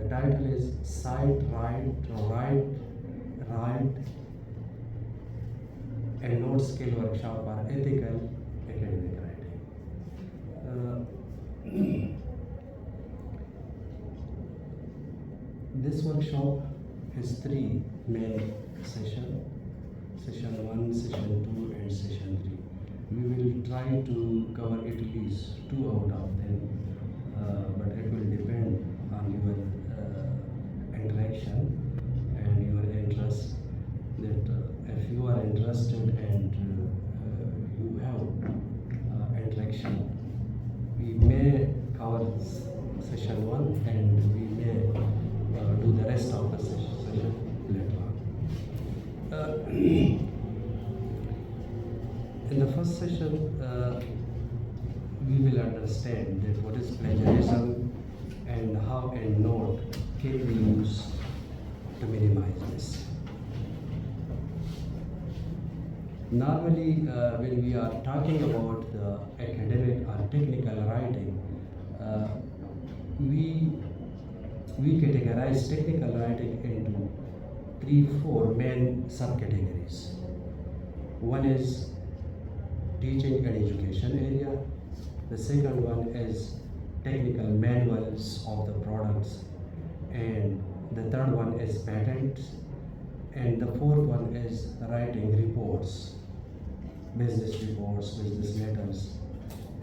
title is Cite, Write, and Note Skill Workshop for Ethical Academic Writing. This workshop has three main sessions, session 1, session 2 and session 3. We will try to cover at least 2 out of them, but it will depend on your interaction and your interest. That if you are interested and you have interaction, we may cover session 1 and we may do the rest of the session later on. In the first session, we will understand that what is plagiarism and how a note can be used to minimize this. Normally, when we are talking about the academic or technical writing, we categorize technical writing into 3-4 main subcategories. One is teaching and education area. The second one is technical manuals of the products, and the third one is patents, and the fourth one is writing reports, business reports, business letters,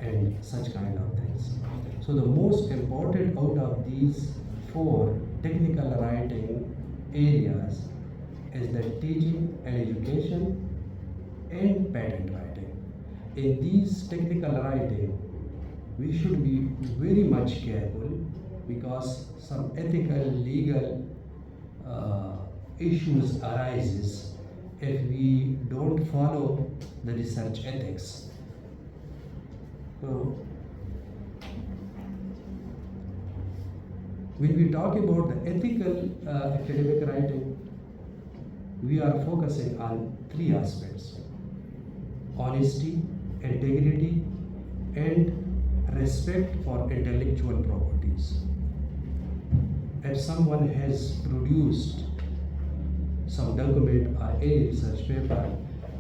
and such kind of things. So the most important out of these 4 technical writing areas is the teaching and education and patent writing. In these technical writing, we should be very much careful because some ethical, legal issues arises if we don't follow the research ethics. So, when we talk about the ethical academic writing, we are focusing on 3 aspects: honesty, integrity, and respect for intellectual properties. If someone has produced some document or any research paper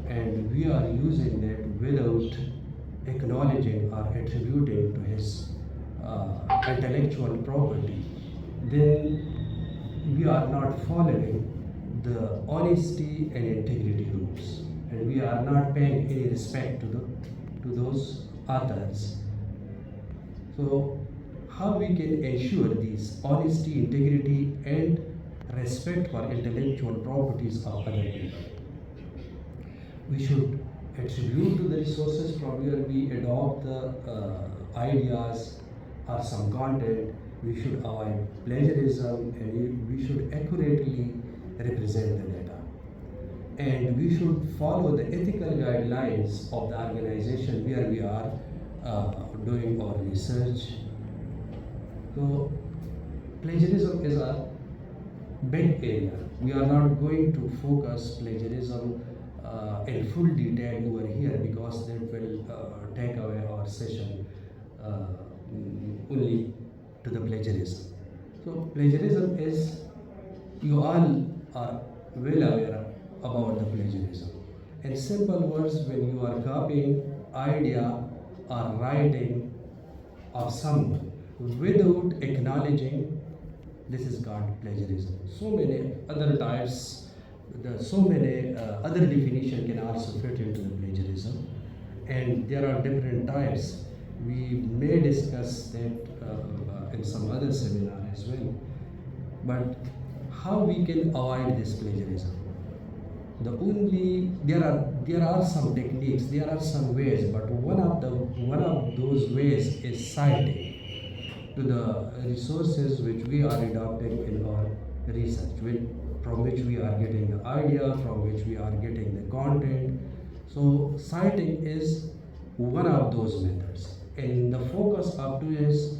and we are using that without acknowledging or attributing to his intellectual property, then we are not following the honesty and integrity rules, and we are not paying any respect to those authors. So how we can ensure these honesty, integrity, and respect for intellectual properties of other people? We should attribute to the resources from where we adopt the ideas or some content. We should avoid plagiarism, and we should accurately represent the data. And we should follow the ethical guidelines of the organization where we are doing our research. So plagiarism is a big area. We are not going to focus plagiarism in full detail over here because that will take away our session only to the plagiarism. So plagiarism is, you all are well aware about the plagiarism. In simple words, when you are copying idea or writing of someone without acknowledging, this is called plagiarism. So many other types, so many other definitions can also fit into the plagiarism, and there are different types. We may discuss that in some other seminar as well. But how we can avoid this plagiarism? There are some techniques, there are some ways, but one of those ways is citing to the resources which we are adopting in our research, from which we are getting the idea, from which we are getting the content. So citing is one of those methods. And the focus of today's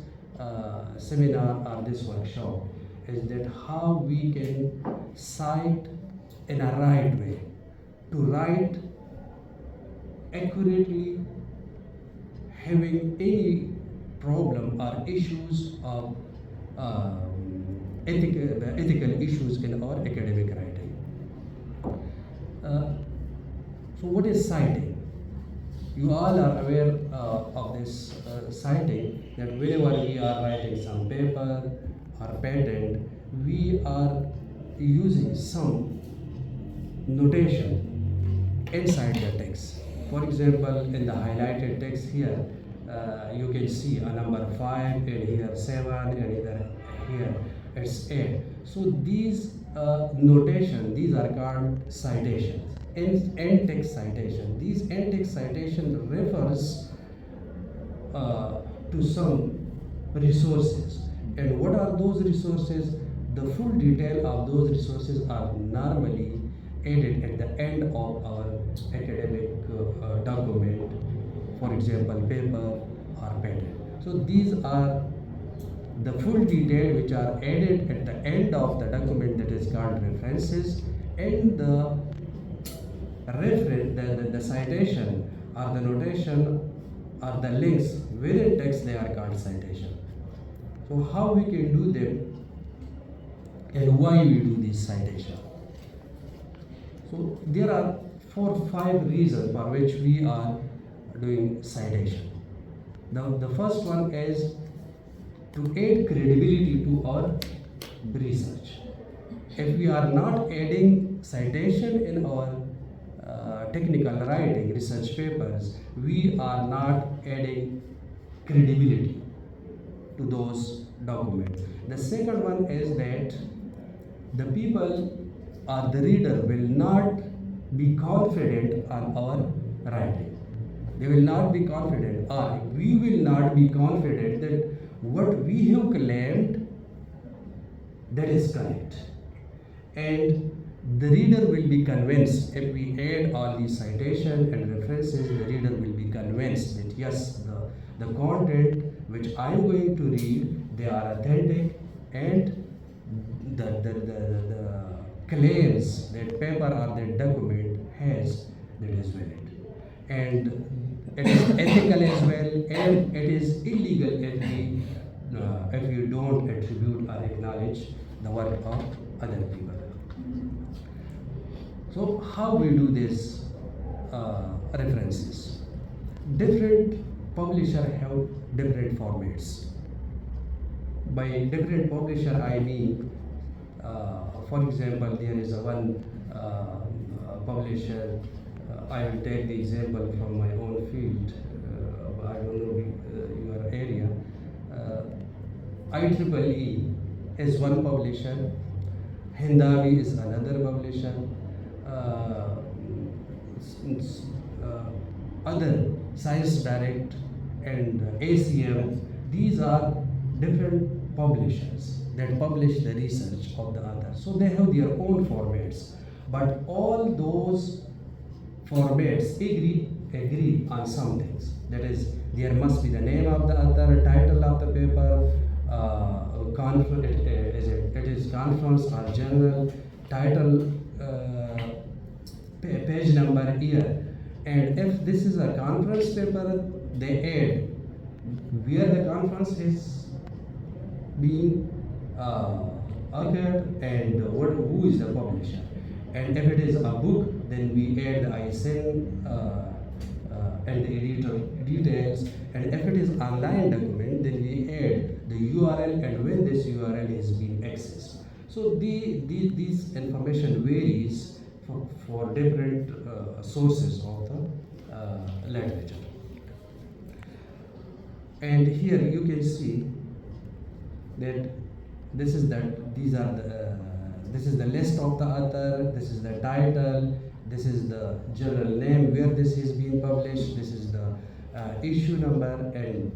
seminar or this workshop is that how we can cite in a right way, to write accurately, having any problem or issues of ethical issues in our academic writing. So what is citing? You all are aware of this citing, that whenever we are writing some paper or patent, we are using some notation inside the text. For example, in the highlighted text here, you can see a number 5, and here 7, and here it's 8. So these notation, these are called citations. End text citation. These end text citation refers to some resources. And what are those resources? The full detail of those resources are normally added at the end of our academic document, for example, paper or patent. So these are the full detail which are added at the end of the document, that is called references, and the reference, the citation or the notation or the links within text, they are called citation. So how we can do them and why we do this citation? So there are 4 or 5 reasons for which we are doing citation. The first one is to add credibility to our research. If we are not adding citation in our technical writing, research papers, we are not adding credibility to those documents. The second one is that the people or the reader will not be confident on our writing. They will not be confident, or we will not be confident that what we have claimed, that is correct. And the reader will be convinced, if we add all these citations and references, the reader will be convinced that yes, the content which I am going to read, they are authentic, and the claims that paper or that document has, that is valid. And it is ethical as well, and it is illegal if you don't attribute or acknowledge the work of other people. So how we do this references? Different publishers have different formats. By different publisher, I mean, for example, there is one publisher. I will take the example from my own field. I don't know your area. IEEE is one publisher. Hindawi is another publisher. Other Science Direct and ACM, these are different publishers that publish the research of the author. So they have their own formats, but all those formats agree on some things. That is, there must be the name of the author, title of the paper, it is conference or journal, title, page number, year. And if this is a conference paper, they add where the conference is being occurred and who is the publisher. And if it is a book, then we add the ISIN and the editor details. And if it is online document, then we add the URL and when this URL is being accessed. So this information varies for different sources of the literature. And here you can see that this is the list of the author, this is the title, this is the journal name where this is being published, this is the issue number and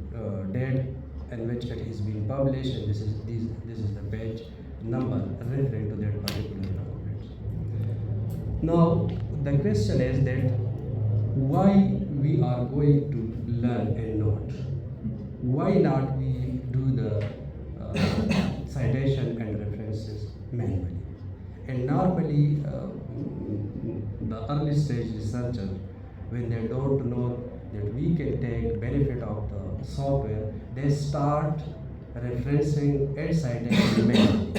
date in which it is being published, and this is the page number referring to that particular document. Now the question is that why we are going to learn and note? Why not we do the citation and references manually? And normally the early stage researcher, when they don't know that we can take benefit of the software, they start referencing and citation manually.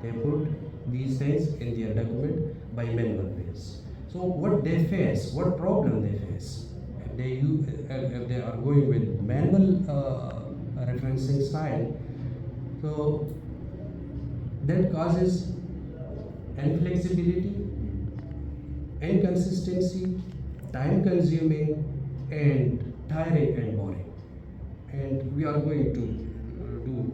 They put these things in their document by manual ways. So what they face, what problem they face, if they are going with manual referencing style, so that causes inflexibility, inconsistency, time consuming, and tiring and boring. And we are going to do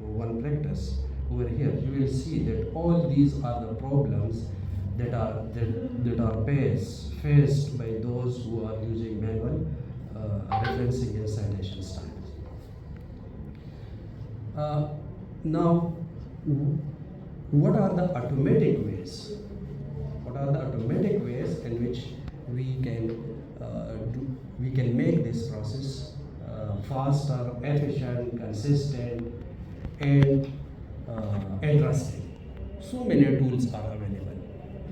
one practice over here. You will see that all these are the problems that are faced by those who are using manual referencing and citation styles. Now, what are the automatic ways? What are the automatic ways in which we can make this process faster, efficient, consistent, and interesting? So many tools are available.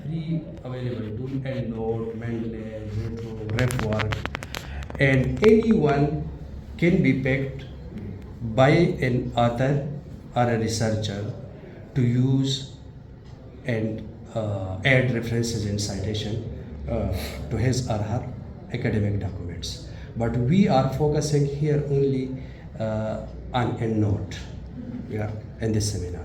Free available tool: EndNote, Mendeley, Retro, RefWork, and anyone can be picked by an author or a researcher to use and add references and citation to his or her academic documents. But we are focusing here only on EndNote in this seminar.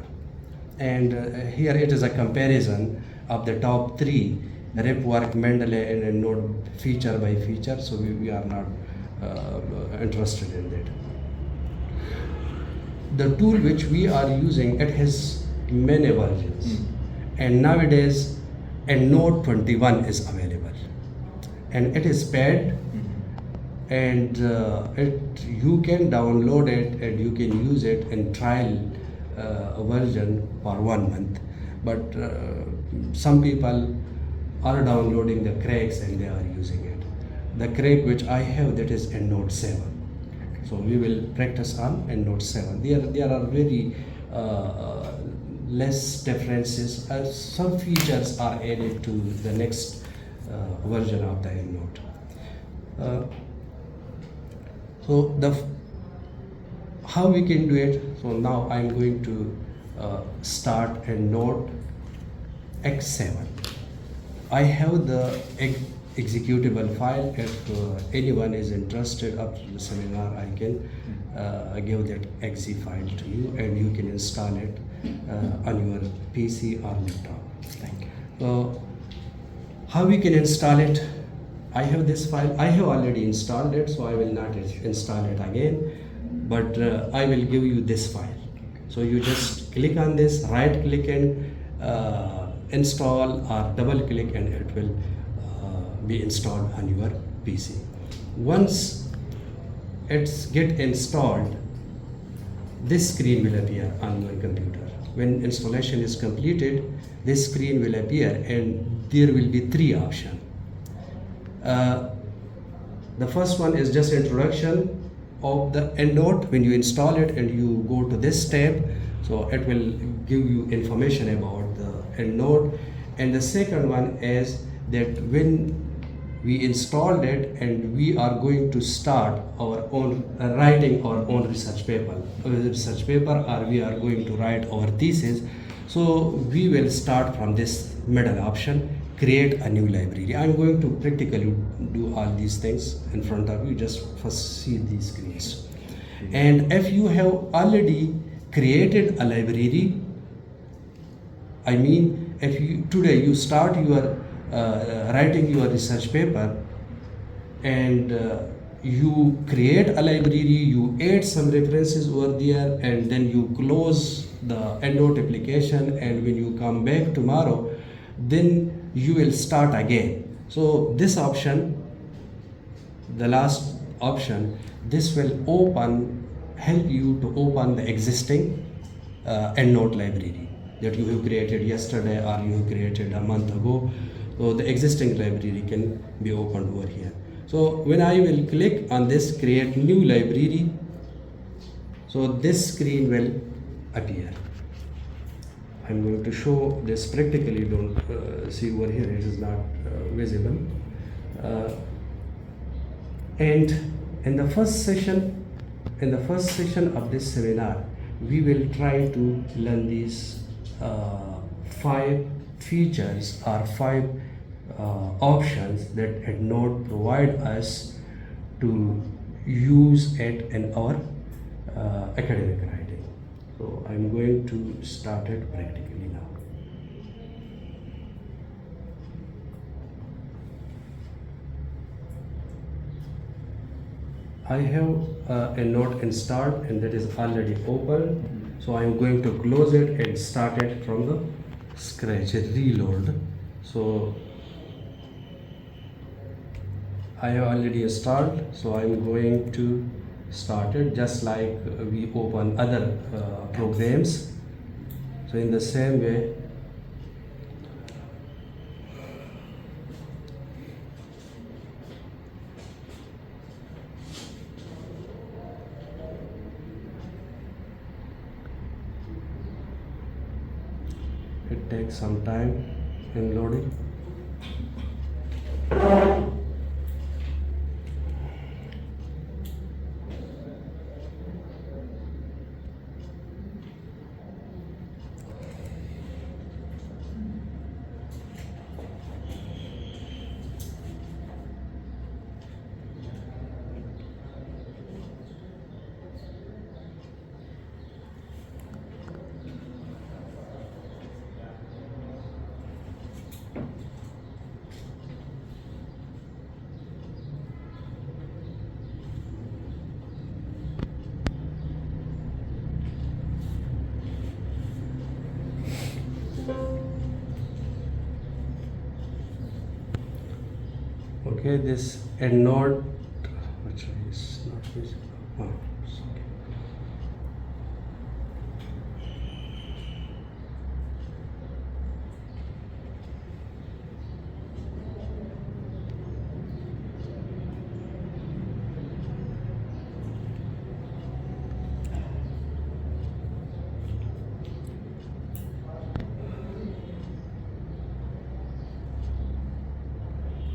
And here it is a comparison of the top three: RefWork, Mendeley, and EndNote, feature by feature. So we are not interested in that. The tool which we are using, it has many versions, and nowadays EndNote 21 is available, and it is paid, and you can download it and you can use it in trial version for 1 month. But some people are downloading the cracks and they are using it. The crack which I have, that is EndNote 7. So we will practice on EndNote 7. There are very less differences. Some features are added to the next version of the EndNote. So how we can do it? So now I'm going to start EndNote X7. I have the executable file. If anyone is interested after the seminar, I can give that exe file to you, and you can install it on your PC or laptop. Thank you. So how we can install it? I have this file. I have already installed it, so I will not install it again, but I will give you this file. So you just click on this, right click and install, or double click and it will be installed on your PC. Once it's get installed, this screen will appear on your computer. When installation is completed, this screen will appear and there will be three options. The first one is just introduction of the EndNote. When you install it and you go to this tab, so it will give you information about the EndNote. And the second one is that when we installed it and we are going to start our own writing our own research paper, or we are going to write our thesis, so we will start from this middle option, create a new library. I'm going to practically do all these things in front of you. Just first see these screens. And if you have already created a library, I mean, if you today you start your writing your research paper and you create a library, you add some references over there, and then you close the EndNote application, and when you come back tomorrow, then you will start again. So this option, the last option, this will help you to open the existing EndNote library that you have created yesterday or you have created a month ago. So the existing library can be opened over here. So when I will click on this create new library, so this screen will appear. I'm going to show this practically. Don't see over here, it is not visible. And in the first session of this seminar, we will try to learn these five features or five options that EndNote provide us to use it in our academic writing. So I'm going to start it practically now. I have a note installed and that is already open. So I'm going to close it and start it from the scratch, reload. So I have already installed, so I'm going to start it just like we open other programs. So in the same way, it takes some time in loading. Okay, this EndNote, which is not visible. Oh, it's okay.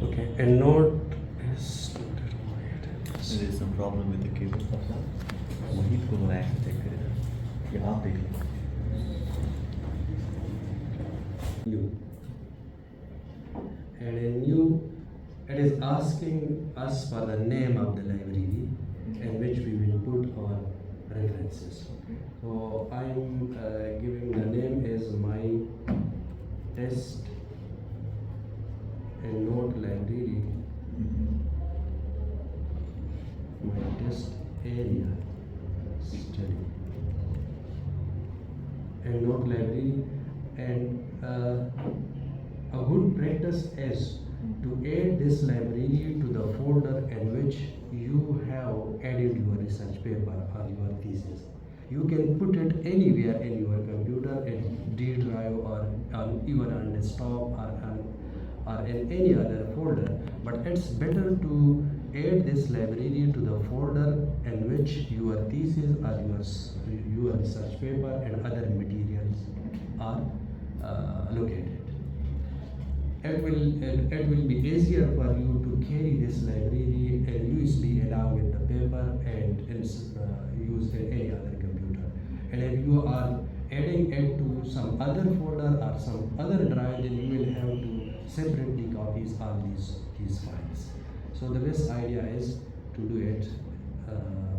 Okay, EndNote is not required. There is some problem with the cable. वही को बनाया है, check करें। ये आप देख लो। New. And in new, it is asking us for the name of the library in which we will put our references. So I'm giving the name is my test EndNote library, my test area study, EndNote library, and a good practice is to add this library to the folder in which you have added your research paper or your thesis. You can put it anywhere in your computer, in D drive or even on desktop or in any other folder, but it's better to add this library to the folder in which your thesis or your research paper and other materials are located. It will be easier for you to carry this library and USB along with the paper and use in any other computer. And if you are adding it to some other folder or some other drive, then you will have to separately copies all these files. So the best idea is to do it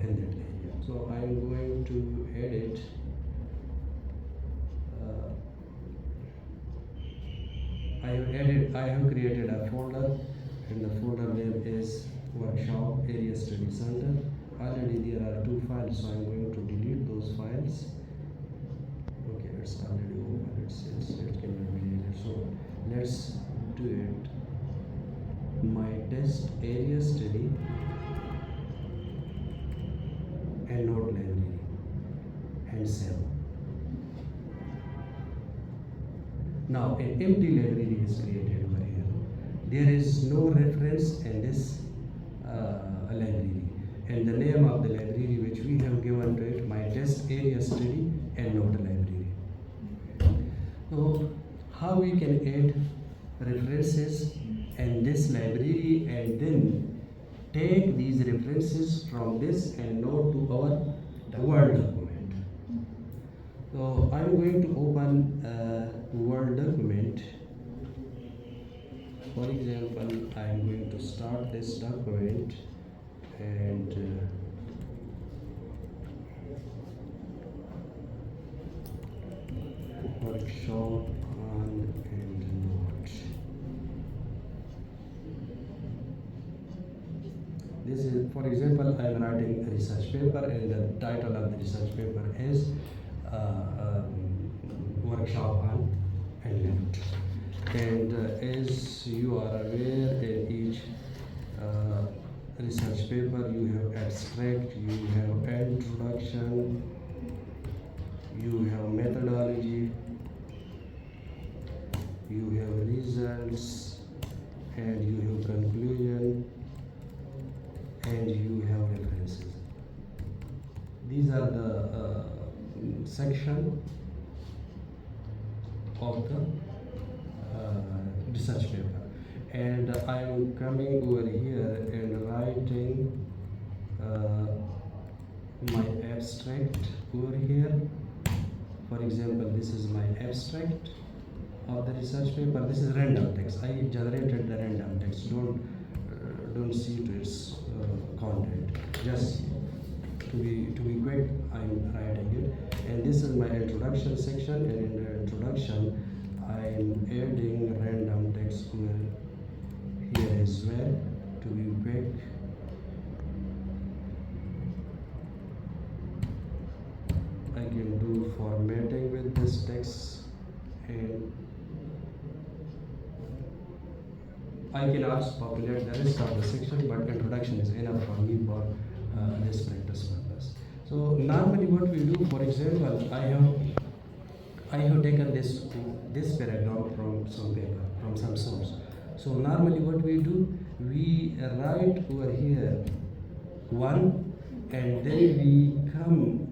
in that area. So I am going to edit I have created a folder, and the folder name is Workshop Area Study Center. Already there are 2 files, so I'm going to delete those files. Okay, it's already open, it says it cannot be deleted. So let's do it. My test area study EndNote library and save. Now an empty library is created over here. There is no reference in this library, and the name of the library which we have given to it, my test area study EndNote library. So how we can add references in this library and then take these references from this EndNote to our Word document. So I'm going to open a Word document. For example, I'm going to start this document and workshop on and note. This is, for example, I am writing a research paper and the title of the research paper is workshop on and note. And as you are aware, in each research paper you have abstract, you have introduction, you have methodology, you have results, and you have conclusion, and you have references. These are the section of the research paper, and I am coming over here and writing my abstract over here. For example, this is my abstract of the research paper. This is random text. I generated the random text. Don't see to its content. Just to be quick, I'm writing it. And this is my introduction section. And in the introduction, I'm adding random text here as well. To be quick. I can do formatting with this text, and I can also populate the rest of the section, but introduction is enough for me for this practice purpose. So normally what we do, for example, I have taken this paragraph from some paper, from some source. So normally what we do, we write over here one, and then we come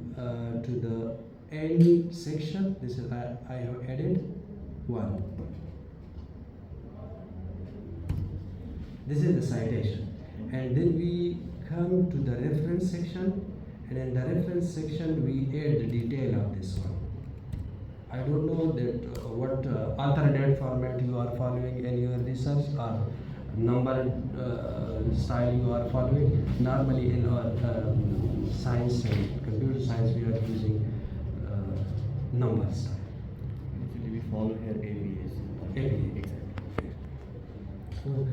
to the end section. This is I have added one. This is the citation, and then we come to the reference section, and in the reference section we add the detail of this one. I don't know that what author date format you are following in your research, or number style you are following. Normally in our science and computer science we are using number style. Usually we follow here ABS. ABA. Exactly. So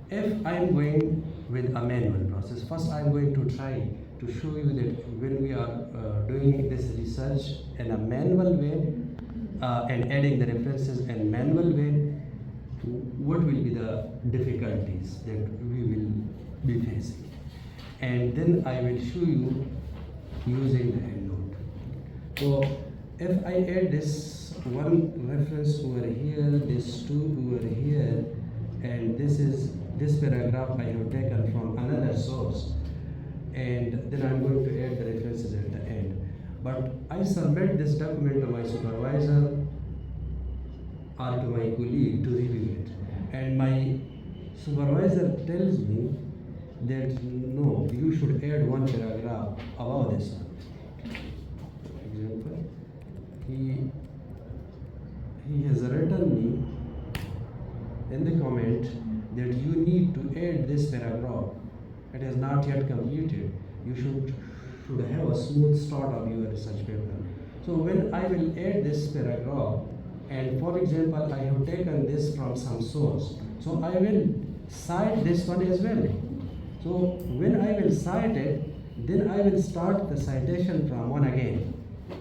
if I am going with a manual process, first I am going to try to show you that when we are doing this research in a manual way and adding the references in manual way, what will be the difficulties that we will be facing. And then I will show you using the endnote. So if I add this one reference over here, this two over here, and this paragraph I have taken from another source, and then I'm going to add the references at the end. But I submit this document to my supervisor or to my colleague to review it, and my supervisor tells me that no, you should add one paragraph above this one. For example, he has written me in the comment that you need to add this paragraph. It is not yet completed. You should have a smooth start of your research paper. So when I will add this paragraph, and for example I have taken this from some source, so I will cite this one as well. So when I will cite it, then I will start the citation from one again,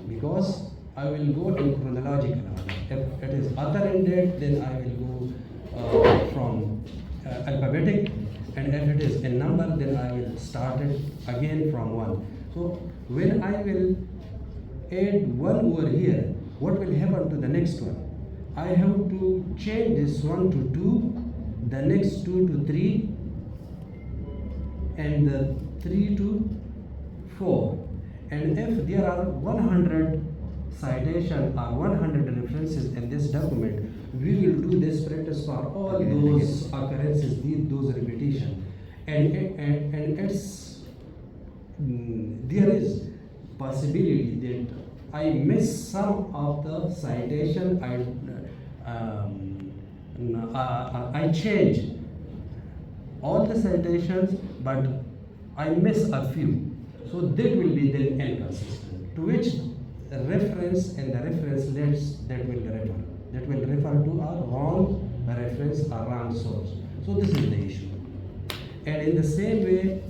because I will go in chronological order. If it is author and date, then I will go from alphabetic, and if it is in number, then I will start it again from one. So when I will add one over here, what will happen to the next one? I have to change this one to 2, the next 2 to 3, and the 3 to 4. And if there are 100 citation or 100 references in this document, we will do this practice for all those occurrences, those repetition, and it's there is possibility that I miss some of the citation. I change all the citations, but I miss a few. So that will be then inconsistent. To which the reference and the reference list that will refer. That will refer to a wrong reference or wrong source. So this is the issue. And in the same way,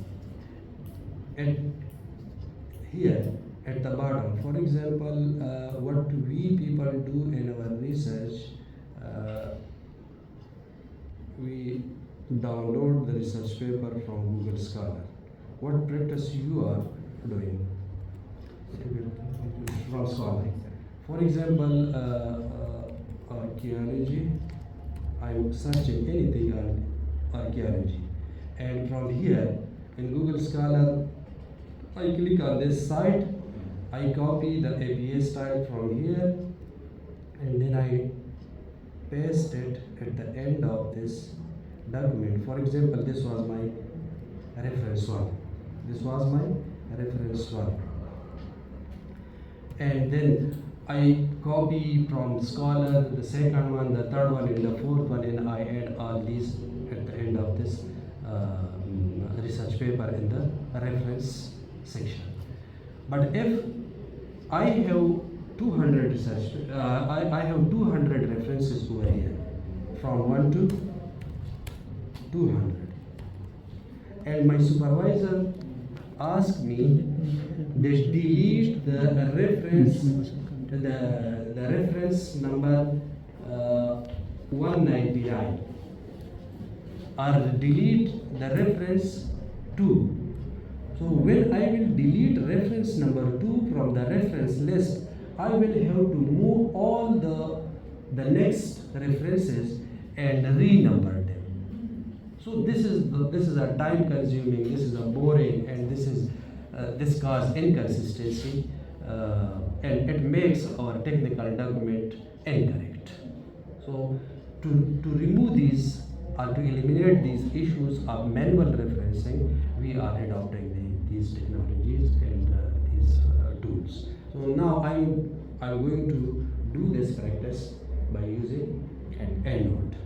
here at the bottom, for example, what we people do in our research, we download the research paper from Google Scholar. What practice you are doing from Scholar? For example, archaeology. I'm searching anything on archaeology, and from here in Google Scholar, I click on this site. I copy the APA style from here, and then I paste it at the end of this document. For example, this was my reference one. This was my reference one. And then I copy from Scholar the second one, the third one, and the fourth one, and I add all these at the end of this research paper in the reference section. But if I have 200 research, I have 200 references over here, from 1 to 200, and my supervisor asked me to delete the reference, the reference number 199, or delete the reference 2. So when I will delete reference number 2 from the reference list, I will have to move all the next references and renumber them. So this is a time consuming, this is a boring, and this causes inconsistency, and it makes our technical document incorrect. So to remove these or to eliminate these issues of manual referencing, we are adopting these technologies and these tools. So now I'm going to do this practice by using EndNote.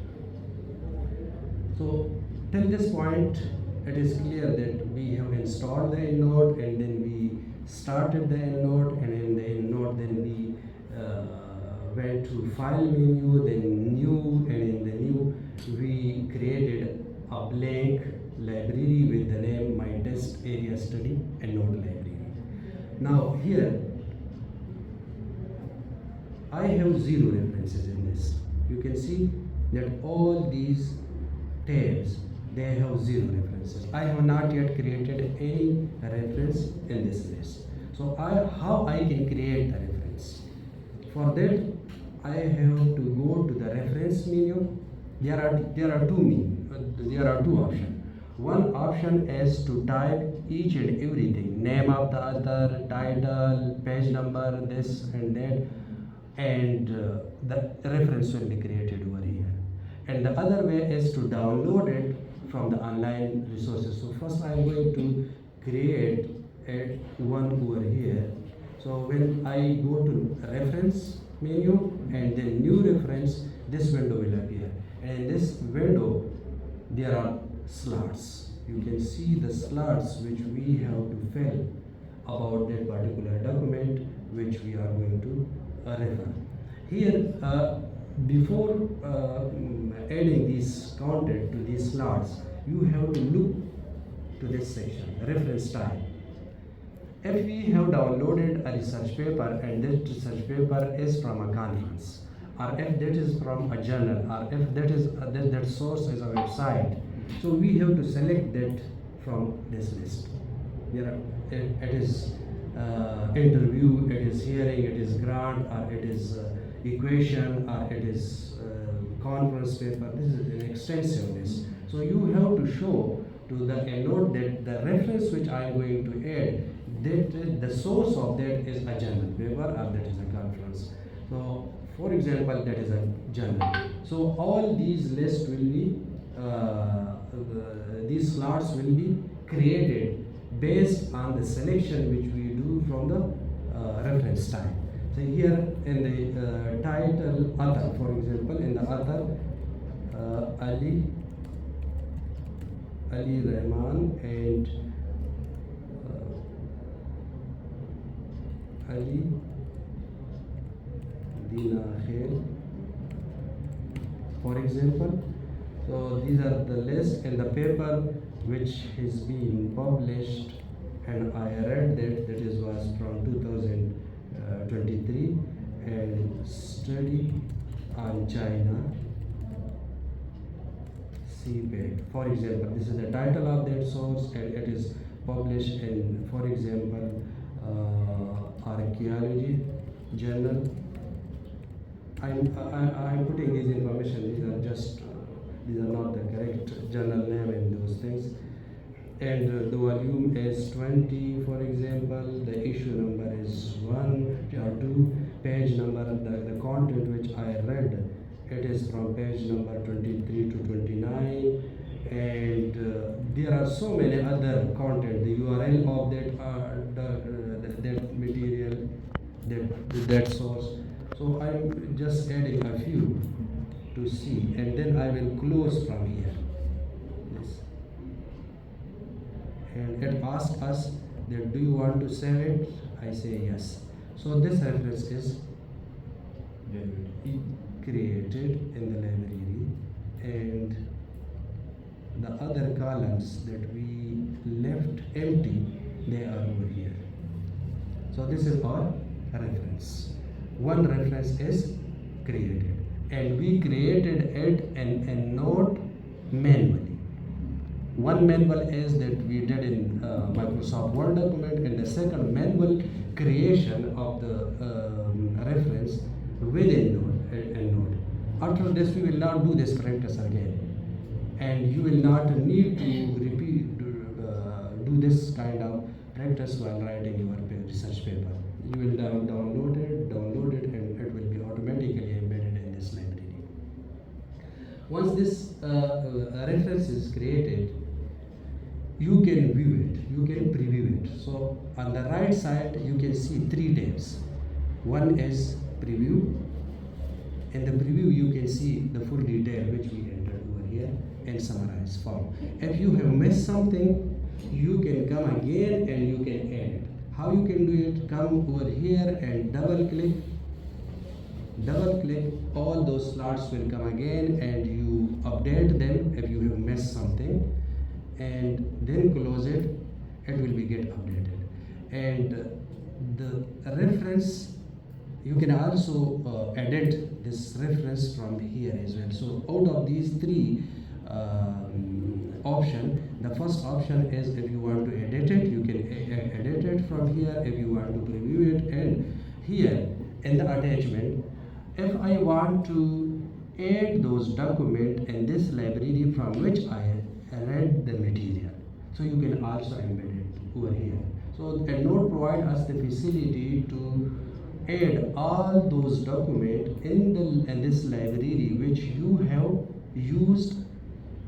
So till this point, it is clear that we have installed the EndNote, and then we started the EndNote, and in the EndNote then we went to File menu, then New, and in the New we created a blank library with the name My Test Area Study EndNote Library. Now here I have 0 references in this. You can see that all these tabs, they have 0 references. I have not yet created any reference in this list. So how I can create the reference? For that, I have to go to the reference menu. There are two options. One option is to type each and everything, name of the author, title, page number, this and that, and the reference will be created over here. And the other way is to download it from the online resources. So first I am going to create one over here. So when I go to reference menu and then new reference, this window will appear. And in this window, there are slots. You can see the slots which we have to fill about that particular document which we are going to refer. Here, before adding this content to these slots, you have to look to this section, reference type. If we have downloaded a research paper and that research paper is from a conference, or if that is from a journal, or if that source is a website, so we have to select that from this list. It is interview, it is hearing, it is grant, or it is equation, or it is conference paper. This is an extensive list. So you have to show to the EndNote that the reference which I am going to add, that the source of that is a journal paper, or that is a conference. So for example, that is a journal. So all these lists will be, these slots will be created based on the selection which we do from the reference type. So here in the title author, for example, in the author Ali Rahman and Ali Dina Khair, for example. So these are the list and the paper which is being published, and I read that is was from 2023, and study on China CPAC. For example, this is the title of that source, and it is published in, for example, Archaeology Journal. I'm putting these information. These are just these are not the correct journal name and those things. And the volume is 20, for example. The issue number is 1 or 2. Page number, the content which I read, it is from page number 23 to 29. And there are so many other content. The URL of that material, that source. So I'm just adding a few to see, and then I will close from here. Yes. And it asks us that do you want to save it? I say yes. So this reference is created in the library, and the other columns that we left empty, they are over here. So this is our reference. One reference is created, and we created it in a note manually. One manual is that we did in Microsoft Word document, and the second manual creation of the reference within Node. After this, we will not do this practice again, and you will not need to repeat do this kind of practice while writing your research paper. You will download it, and it will be automatically embedded in this library. Once this reference is created, you can view it, you can preview it. So on the right side, you can see 3 tabs. One is preview. In the preview, you can see the full detail which we entered over here in summarized form. If you have missed something, you can come again and you can add it. How you can do it? Come over here and double click, all those slots will come again, and you update them if you have missed something, and then close it, it will be get updated. And the reference, you can also edit this reference from here as well. So out of these 3 option, the first option is if you want to edit it, you can edit it from here. If you want to preview it, and here in the attachment, if I want to add those documents in this library from which I read the material, so you can also embed it over here. So Node provides us the facility to add all those documents in this library which you have used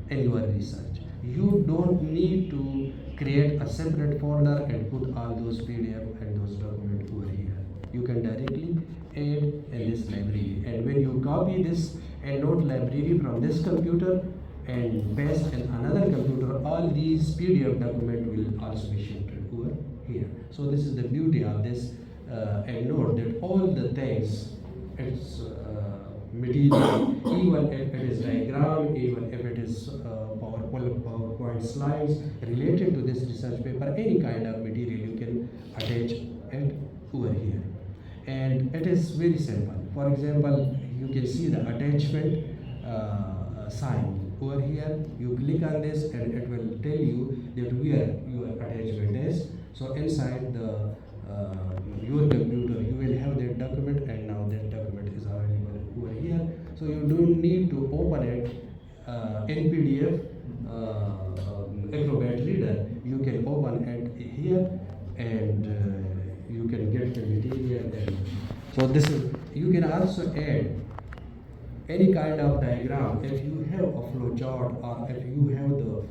in your research. You don't need to create a separate folder and put all those PDF and those documents over here. You can directly add in this library, and when you copy this EndNote library from this computer and paste in another computer, all these PDF documents will also be shifted over here. So this is the beauty of this EndNote, that all the things, it's material, even if it is diagram, even if it is PowerPoint slides related to this research paper, any kind of material you can attach it over here. And it is very simple. For example, you can see the attachment sign over here. You click on this and it will tell you that where your attachment is. So inside the your computer, you will have that document, and now that document is available over here. So you don't need to open it in PDF Acrobat Reader. You can open it here, and you can get the material. And so this is, you can also add any kind of diagram. If you have a flow chart, or if you have the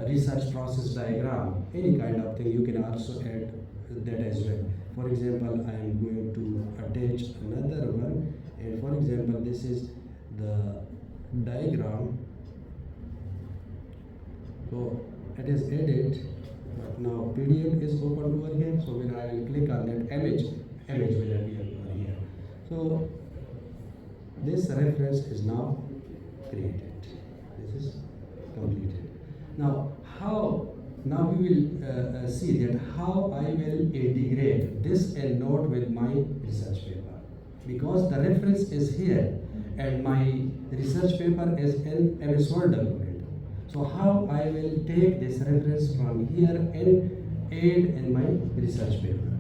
research process diagram, any kind of thing, you can also add that as well. For example, I am going to attach another one, and for example, this is the diagram. So it is edit, but now PDF is open over here. So when I will click on that image will appear over here. So this reference is now created. This is completed. Now now we will see that how I will integrate this EndNote with my research paper, because the reference is here and my research paper is in MS Word document. So how I will take this reference from here and add in my research paper.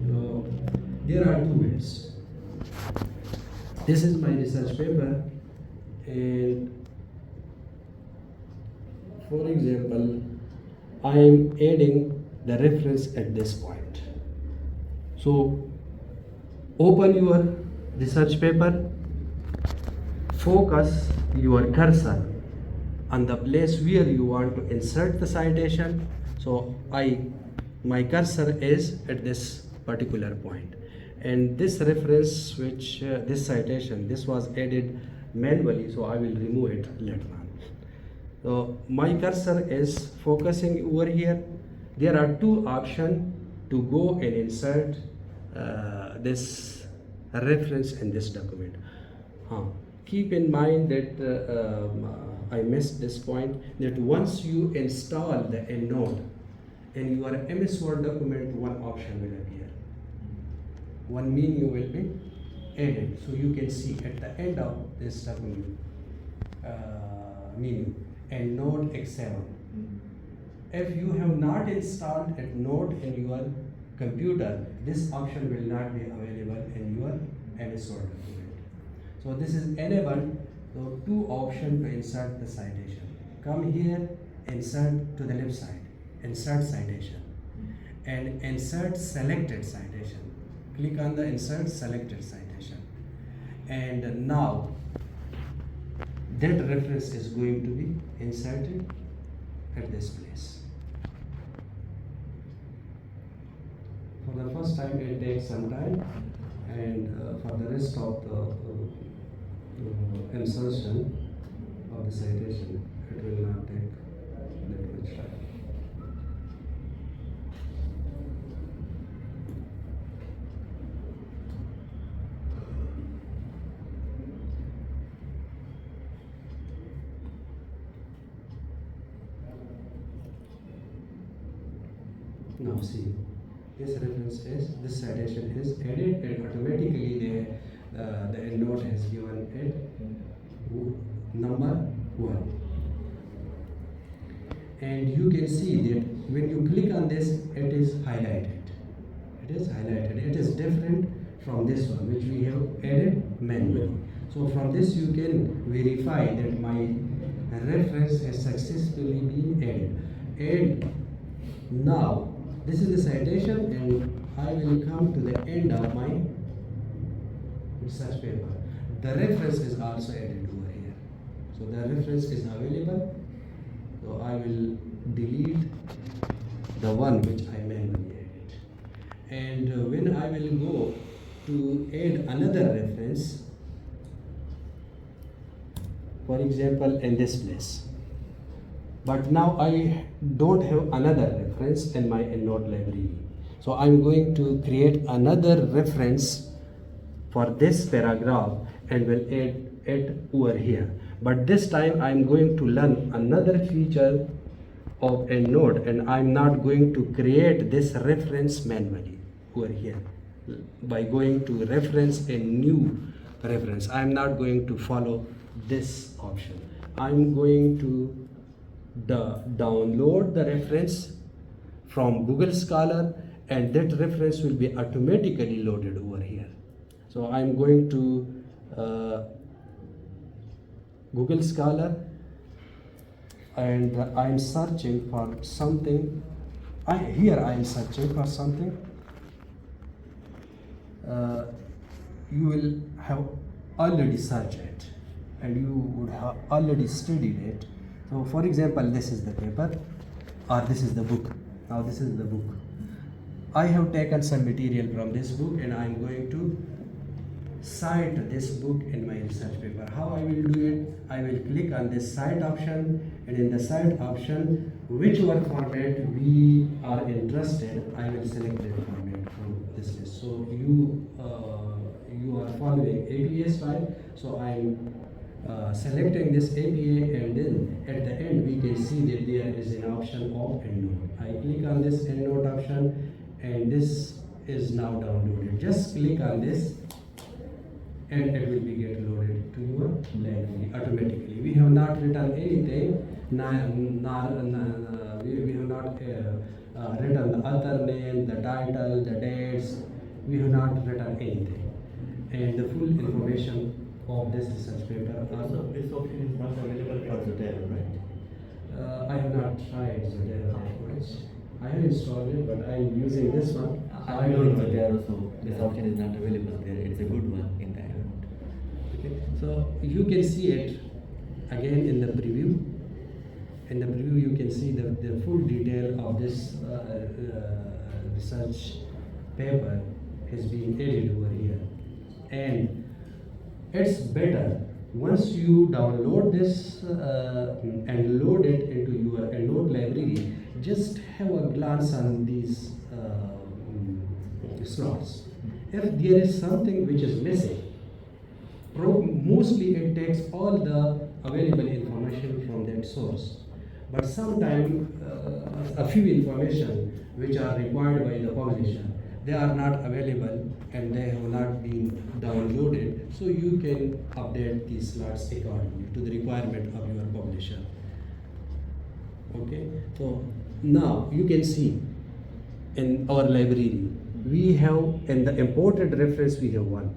So there are two ways. This is my research paper, and for example, I am adding the reference at this point. So open your research paper, focus your cursor on the place where you want to insert the citation. So my cursor is at this particular point, and this reference which this citation, this was added manually, so I will remove it later on. So my cursor is focusing over here. There are two options to go and insert this reference in this document. Keep in mind that I missed this point, that once you install the EndNote in your MS Word document, one option will appear. One menu will be added. So you can see at the end of this document menu, EndNote X7. If you have not installed EndNote in your computer, this option will not be available in your MS Word document. So this is enabled. So two options to insert the citation. Come here, insert to the left side, insert citation, and insert selected citation. Click on the insert selected citation, and now that reference is going to be inserted at this place. For the first time it takes some time, and for the rest of the insertion of the citation, it will not take that much time. Now see, this reference is, this citation is added, and automatically the EndNote has given it number 1. And you can see that when you click on this, it is highlighted. It is highlighted. It is different from this one, which we have added manually. So from this you can verify that my reference has successfully been added. And now this is the citation, and I will come to the end of my research paper. The reference is also added over here. So the reference is available. So I will delete the one which I manually added. And when I will go to add another reference, for example in this place, but now I don't have another reference in my EndNote library. So I'm going to create another reference for this paragraph and will add it over here. But this time I'm going to learn another feature of EndNote, and I'm not going to create this reference manually over here by going to reference a new reference. I'm not going to follow this option. I'm going to download the reference from Google Scholar, and that reference will be automatically loaded over here. So I'm going to Google Scholar, and I'm searching for something. Here I am searching for something. You will have already searched it, and you would have already studied it. So for example, this is the paper, or this is the book. Now this is the book. I have taken some material from this book and I am going to cite this book in my research paper. How I will do it? I will click on this cite option, and in the cite option, whichever format we are interested, I will select that format from this list. So you are following APA style, so I am selecting this APA, and then at the end we can see that there is an option of EndNote. I click on this EndNote option, and this is now downloaded. Just click on this and it will be get loaded to your library automatically. We have not written anything, we have not written the author name, the title, the dates. We have not written anything, and the full information of this research paper are. So this option is not available for Zotero, right? I have not tried Zotero that much. I have installed it, but I am using this one. So I don't know Zotero, so this option is not available there. It's a good one in that. Okay. So you can see it again in the preview. In the preview, you can see the full detail of this research paper is being added over here, and it's better once you download this and load it into your EndNote library. Just have a glance on these slots. If there is something which is missing, mostly it takes all the available information from that source. But sometimes a few information which are required by the publisher, they are not available and they have not been downloaded, so you can update these slots accordingly to the requirement of your publisher. Okay, so now you can see in our library we have, in the imported reference we have one.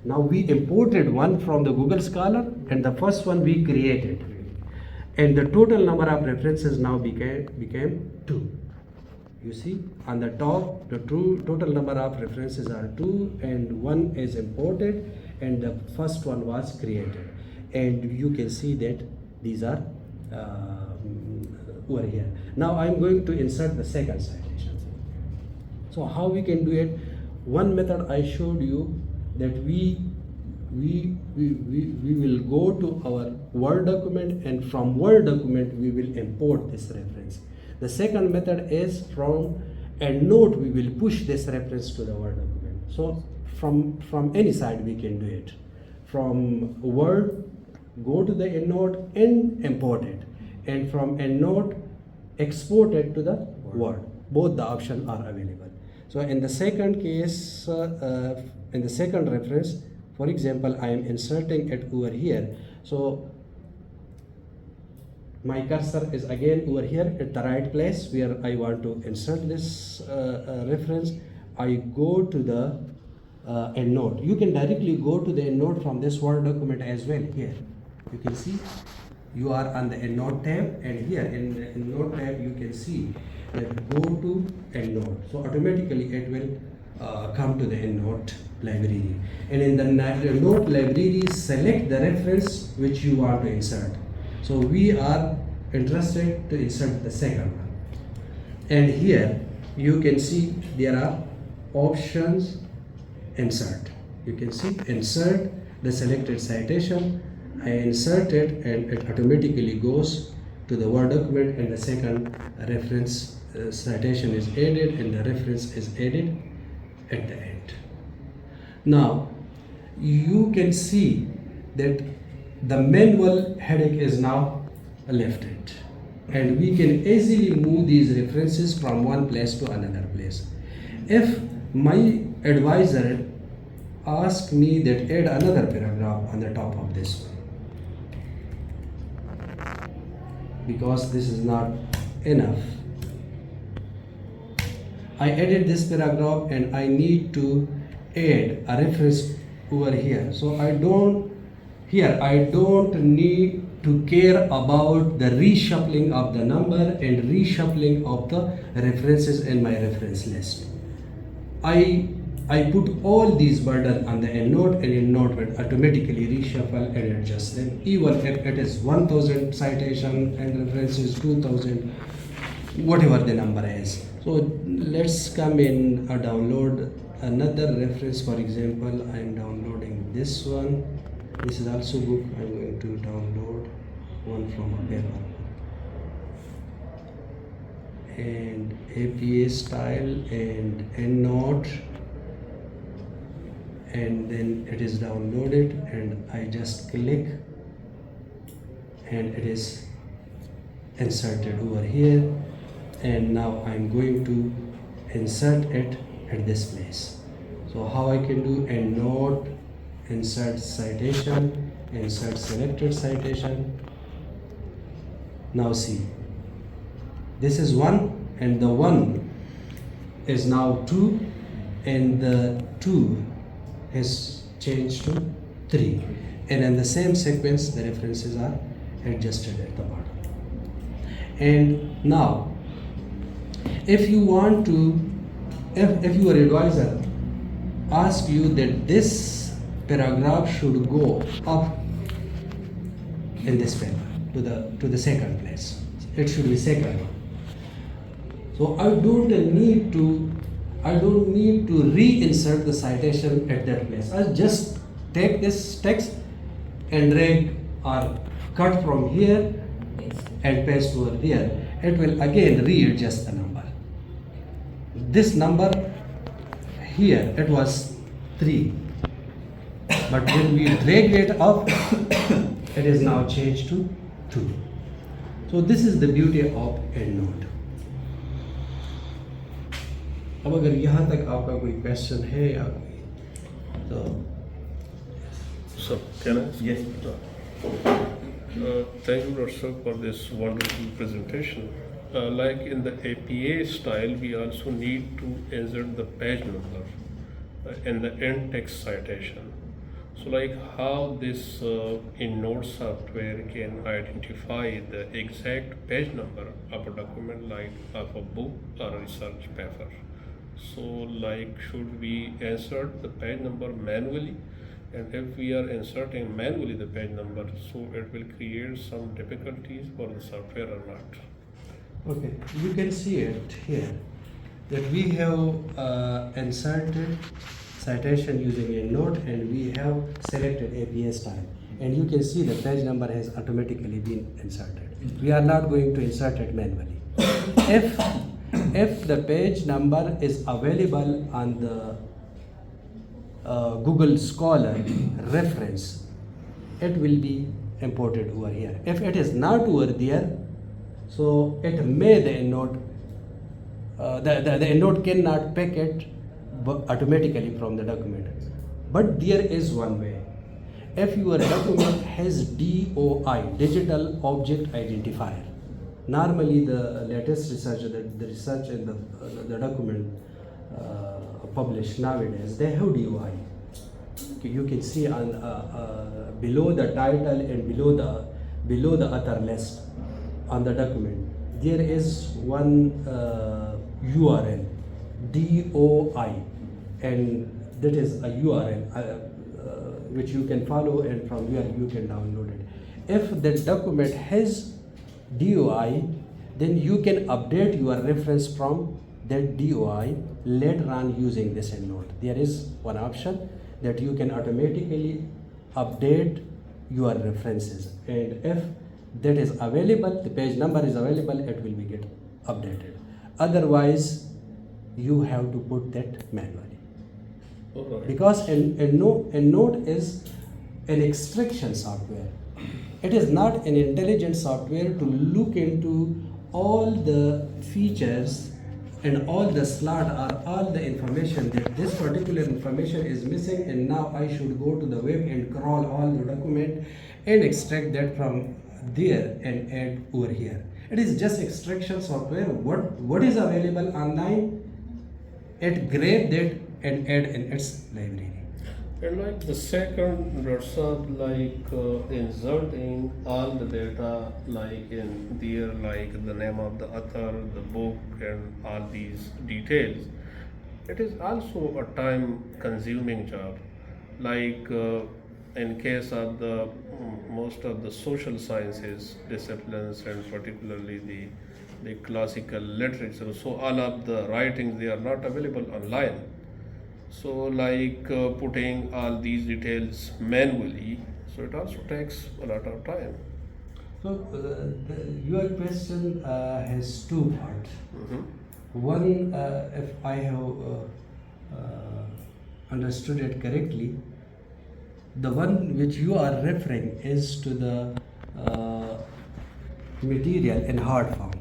Now we imported one from the Google Scholar, and the first one we created, and the total number of references now became 2. You see on the top, the total number of references are 2, and 1 is imported, and the first one was created. And you can see that these are over here. Now I am going to insert the second citation. So how we can do it? One method I showed you, that we will go to our Word document, and from Word document we will import this reference. The second method is from EndNote we will push this reference to the Word document. So from any side we can do it. From Word, go to the EndNote and import it, and from EndNote export it to the Word. Both the options are available. So in the second case, in the second reference, for example, I am inserting it over here. So my cursor is again over here at the right place where I want to insert this reference. I go to the EndNote. You can directly go to the EndNote from this Word document as well. Here you can see you are on the EndNote tab, and here in the EndNote tab you can see that go to EndNote. So automatically it will come to the EndNote library, and in the EndNote library select the reference which you want to insert. So we are interested to insert the second one, and here you can see there are options. Insert, you can see insert the selected citation. I insert it and it automatically goes to the Word document, and the second reference citation is added and the reference is added at the end. Now you can see that the manual headache is now lifted, and we can easily move these references from one place to another place. If my advisor asks me that add another paragraph on the top of this one, because this is not enough, I added this paragraph and I need to add a reference over here. So I don't need to care about the reshuffling of the number and reshuffling of the references in my reference list. I put all these burden on the EndNote, and EndNote will automatically reshuffle and adjust them. Even if it is 1000 citation and references 2000, whatever the number is. So let's come in download another reference. For example, I am downloading this one. This is also book. I'm going to download one from a paper and APA style and EndNote, and then it is downloaded and I just click and it is inserted over here, and now I'm going to insert it at this place. So how I can do EndNote, insert citation, insert selected citation. Now see, this is 1 and the 1 is now 2 and the 2 is changed to 3, and in the same sequence the references are adjusted at the bottom. And now if you want to, if your advisor asks you that this paragraph should go up in this paper to the second place, it should be second one. So I don't need to reinsert the citation at that place. I'll just take this text and drag or cut from here and paste over there. It will again readjust the number. This number here, it was 3, but when we drag it up, it is now changed to 2. So this is the beauty of EndNote. अब अगर यहाँ तक आपका कोई question है या कोई तो So, can I? Yes. Thank you, Dr. for this wonderful presentation. Like in the APA style, we also need to insert the page number in the end text citation. So, like how this EndNote software can identify the exact page number of a document, like of a book or a research paper. So, like, should we insert the page number manually? And if we are inserting manually the page number, so it will create some difficulties for the software or not. okay, you can see it here that we have inserted citation using EndNote and we have selected APA style, and you can see the page number has automatically been inserted. We are not going to insert it manually. If the page number is available on the Google Scholar reference, it will be imported over here. If it is not over there, so it may the EndNote, the EndNote cannot pick it automatically from the document. But there is one way. If your document has DOI, Digital Object Identifier, normally the latest research, the research in the document published nowadays, they have DOI. You can see on below the title and below the author list on the document, there is one URL, DOI, and that is a URL which you can follow, and from where you can download it. If the document has DOI, then you can update your reference from that DOI later on using this EndNote. There is one option that you can automatically update your references, and if that is available, the page number is available, it will be get updated. Otherwise, you have to put that manually. Alright. Because EndNote is an extraction software. It is not an intelligent software to look into all the features and all the slot or all the information that this particular information is missing, and now I should go to the web and crawl all the document and extract that from there and add over here. It is just extraction software. What is available online, it grab that and add in its library. And like the second, inserting all the data like in there, like the name of the author, the book, and all these details, it is also a time consuming job. Like in case of the most of the social sciences disciplines, and particularly the the classical literature. So all of the writings, they are not available online. So like putting all these details manually, so it also takes a lot of time. So your question has two parts. Mhm. One, if I have understood it correctly, the one which you are referring is to the material in hard form,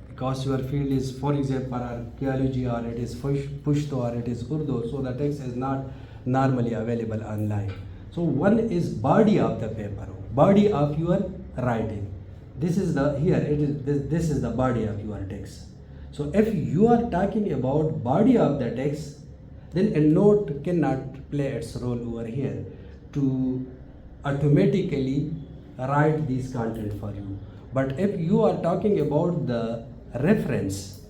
because your field is, for example, archaeology, or it is Pushto, or it is Urdu, so the text is not normally available online. So one is body of the paper, body of your writing. This is the, here it is, this is the body of your text. So if you are talking about body of the text, then a note cannot play its role over here to automatically write this content for you. But if you are talking about the reference,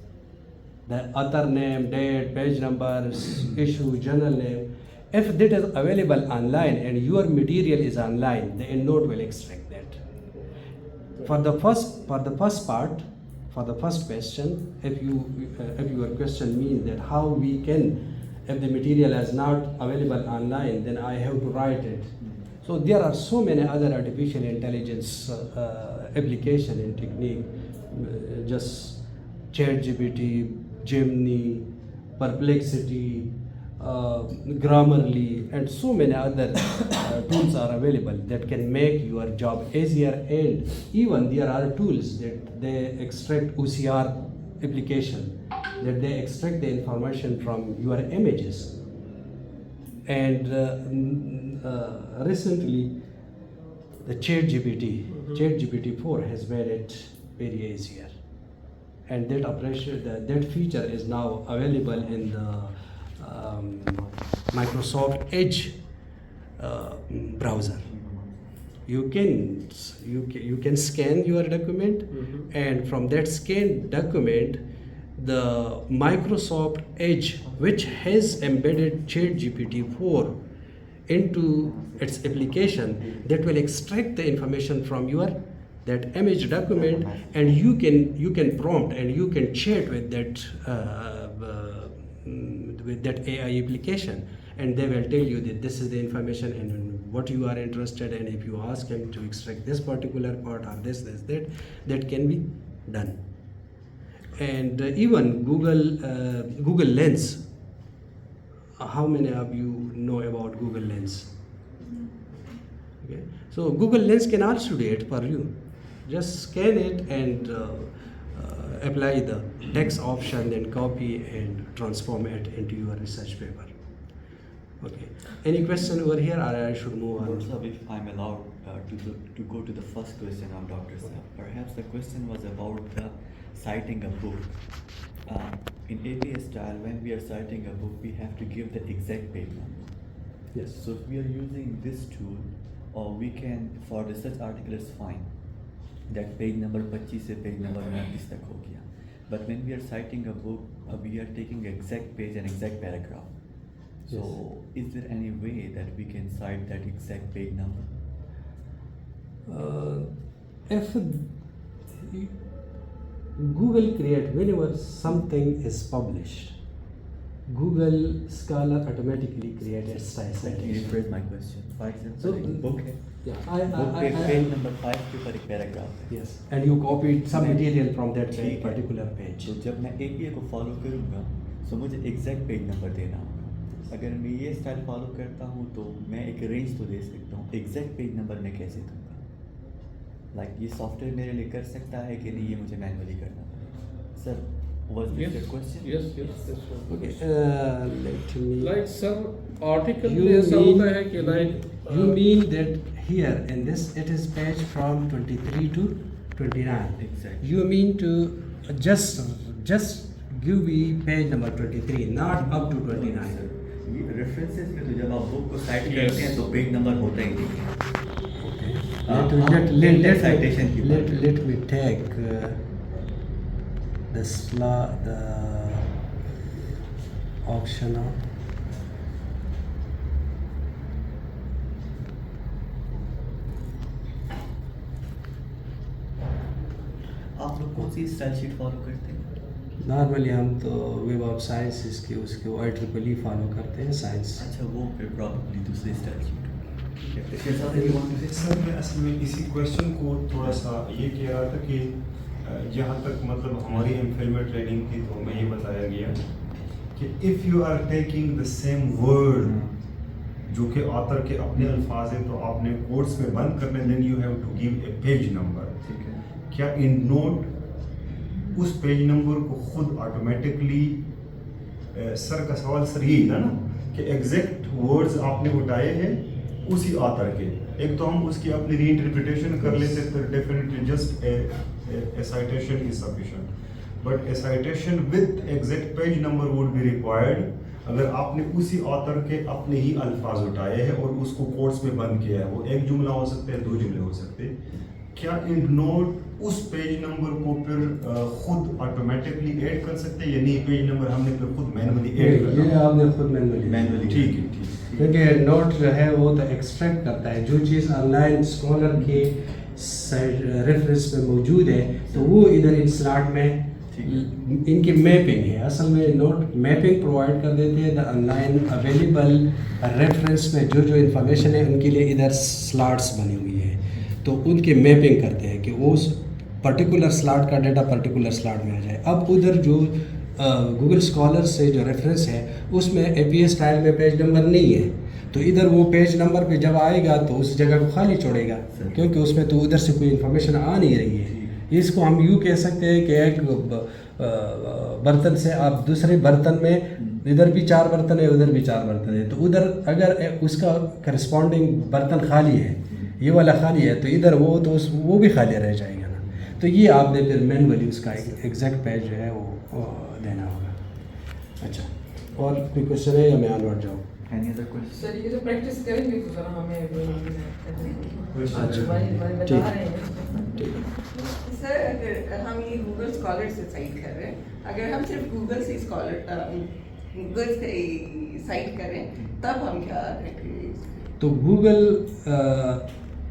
the author name, date, page number, issue, journal name, if that is available online and your material is online, the EndNote will extract that. For the first part, for the first question, if your question means that how we can, if the material is not available online, then I have to write it. So there are so many other artificial intelligence application and technique, just ChatGPT, Gemini, Perplexity, Grammarly, and so many other tools are available that can make your job easier. And even there are tools that they extract OCR application, that they extract the information from your images. And recently, the ChatGPT 4 has made it very easier, and that operation, that feature is now available in the Microsoft Edge browser. You can scan your document, and from that scanned document, the Microsoft Edge, which has embedded ChatGPT 4 into its application, that will extract the information from your that image document, and you can prompt and you can chat with that AI application, and they will tell you that this is the information and what you are interested in. If you ask him to extract this particular part or this that can be done. And even Google Lens. How many of you know about Google Lens? Okay. So Google Lens can also do it for you. Just scan it and apply the text option, then copy and transform it into your research paper. Okay. Any question over here, or I should move on? Prof, if I'm allowed to go to the first question of Dr. Saab. Perhaps the question was about citing a book. In APA style, when we are citing a book, we have to give the exact page number. Yes. So if we are using this tool, or we can, for research article is fine, that page number 25 से page number 29 तक हो गया. But when we are citing a book, we are taking exact page and exact paragraph. So is there any way that we can cite that exact page number? If Google create, whenever something is published, Google Scholar automatically creates citation. Can you rephrase my question? For example, So, book है. Yeah, book पे page number 5 के ऊपर एक paragraph है. yes, and you copied some material from that ठीक है. particular page. तो जब मैं APA को फॉलो करूँगा, तो मुझे एग्जैक्ट पेज नंबर देना होगा. अगर मैं ये स्टाइल फॉलो करता हूँ तो मैं एक रेंज तो दे सकता हूँ, एग्जैक्ट पेज नंबर मैं कैसे दूँगा? लाइक ये सॉफ्टवेयर मेरे लिए कर सकता है कि नहीं, ये मुझे मैनुअली करना पड़ेगा? Sir, was this your question? Yes, that's one Okay, question. let me. Like some article You में ऐसा mean- होता है कि like You mean that here in this it is page from 23 to 29. Exactly. You mean to just give me page number 23, not up to 29. ये references में तो जब आप बुक को साइट Yes. करते हैं तो पेज नंबर होता ही नहीं है. Okay. citation की बात Let me take the option of आप लोग कौन सी स्टाइल शीट फॉलो करते हैं? नॉर्मली हम तो वेब ऑफ साइंस इसके उसके IEEE फॉलो करते हैं साइंस। अच्छा, वो फिर प्रॉब्लली दूसरी स्टाइल शीट। सर मैं असल में इसी क्वेश्चन को थोड़ा सा ये कह रहा था कि जहाँ तक मतलब हमारी एमफिल में ट्रेनिंग थी तो हमें ये बताया गया कि if you are taking the same word जो कि ऑथर के अपने अल्फाज हैं तो आपने कोट्स में बंद करने, then you have to give a page number. ठीक है, क्या इन नोट उस पेज नंबर को खुद ऑटोमेटिकली सर का सवाल सर यही था ना कि एग्जैक्ट वर्ड्स आपने उठाए हैं उसी ऑथर के, एक तो हम उसकी अपनी री इंटरप्रिटेशन कर लेते फिर definitely just a citation is sufficient, but A citation with exact page number would be required अगर आपने उसी ऑथर के अपने ही अल्फाज उठाए हैं और उसको कोट्स में बंद किया है। वो एक जुमला हो सकता है, 2 जुमले हो सकते हैं। क्या इंड नोट उस पेज नंबर को फिर खुद ऑटोमेटिकली ऐड कर सकते हैं या नहीं, पेज नंबर हमने फिर खुद मैनुअली ऐड करना? ये आपने खुद मैनुअली ठीक है, ठीक है। क्योंकि नोट जो है वो तो एक्सट्रैक्ट करता है जो चीज़ ऑनलाइन स्कॉलर के रेफरेंस में मौजूद है तो वो इधर इन स्लॉट में इनकी मैपिंग है। असल में नोट मैपिंग प्रोवाइड कर देते हैं द ऑनलाइन अवेलेबल रेफरेंस में जो इंफॉर्मेशन है उनके लिए इधर स्लॉट्स बनी हुई है तो उनकी मैपिंग करते हैं कि उस पर्टिकुलर स्लॉट का डाटा पर्टिकुलर स्लॉट में आ जाए। अब उधर जो गूगल स्कॉलर से जो रेफरेंस है उसमें APA स्टाइल में पेज नंबर नहीं है तो इधर वो पेज नंबर पे जब आएगा तो उस जगह को खाली छोड़ेगा क्योंकि उसमें तो उधर से कोई इन्फॉर्मेशन आ नहीं रही है। इसको हम यूँ कह सकते हैं कि एक बर्तन से आप दूसरे बर्तन में इधर भी 4 बर्तन है उधर भी 4 बर्तन है तो उधर अगर उसका करस्पॉन्डिंग बर्तन खाली है, ये वाला खाली है तो इधर वो भी खाली रह जाएगा ना। तो ये आपने फिर मैनुअली उसका एग्जैक्ट पेज जो है वो देना होगा। अच्छा, और कोई क्वेश्चन है या मैं आगे बढ़ जाऊँ? Any other question? सर ये तो प्रैक्टिस करेंगे तो सर हमें ठीक है। सर अगर हम ये गूगल स्कॉलर से साइट कर रहे हैं, अगर हम सिर्फ गूगल से गूगल से साइट करें तब हम क्या करें? तो गूगल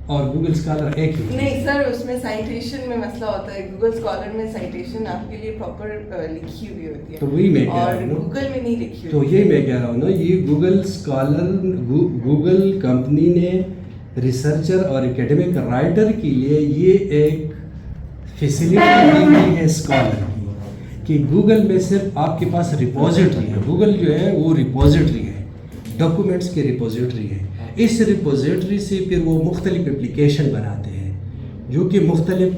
और गूगल स्कॉलर एक ही नहीं सर, उसमें साइटेशन में मसला होता है। गूगल स्कॉलर में साइटेशन आपके लिए प्रॉपर लिखी हुई होती है तो वही मैं कह रहा और हूँ ना, गूगल में नहीं लिखी तो हुई। ये मैं कह रहा हूँ ना, ये गूगल स्कॉलर गूगल कंपनी ने रिसर्चर और एकेडमिक राइटर के लिए ये एक फैसिलिटी दी हुई है स्कॉलर की कि गूगल में सिर्फ आपके पास रिपोजिटरी है। गूगल जो है वो रिपोजिटरी है, डॉक्यूमेंट्स की रिपोजिटरी है। इस रिपोजिटरी से फिर वो मुख्तलिफ एप्लीकेशन बनाते हैं जो कि मुख्तलिफ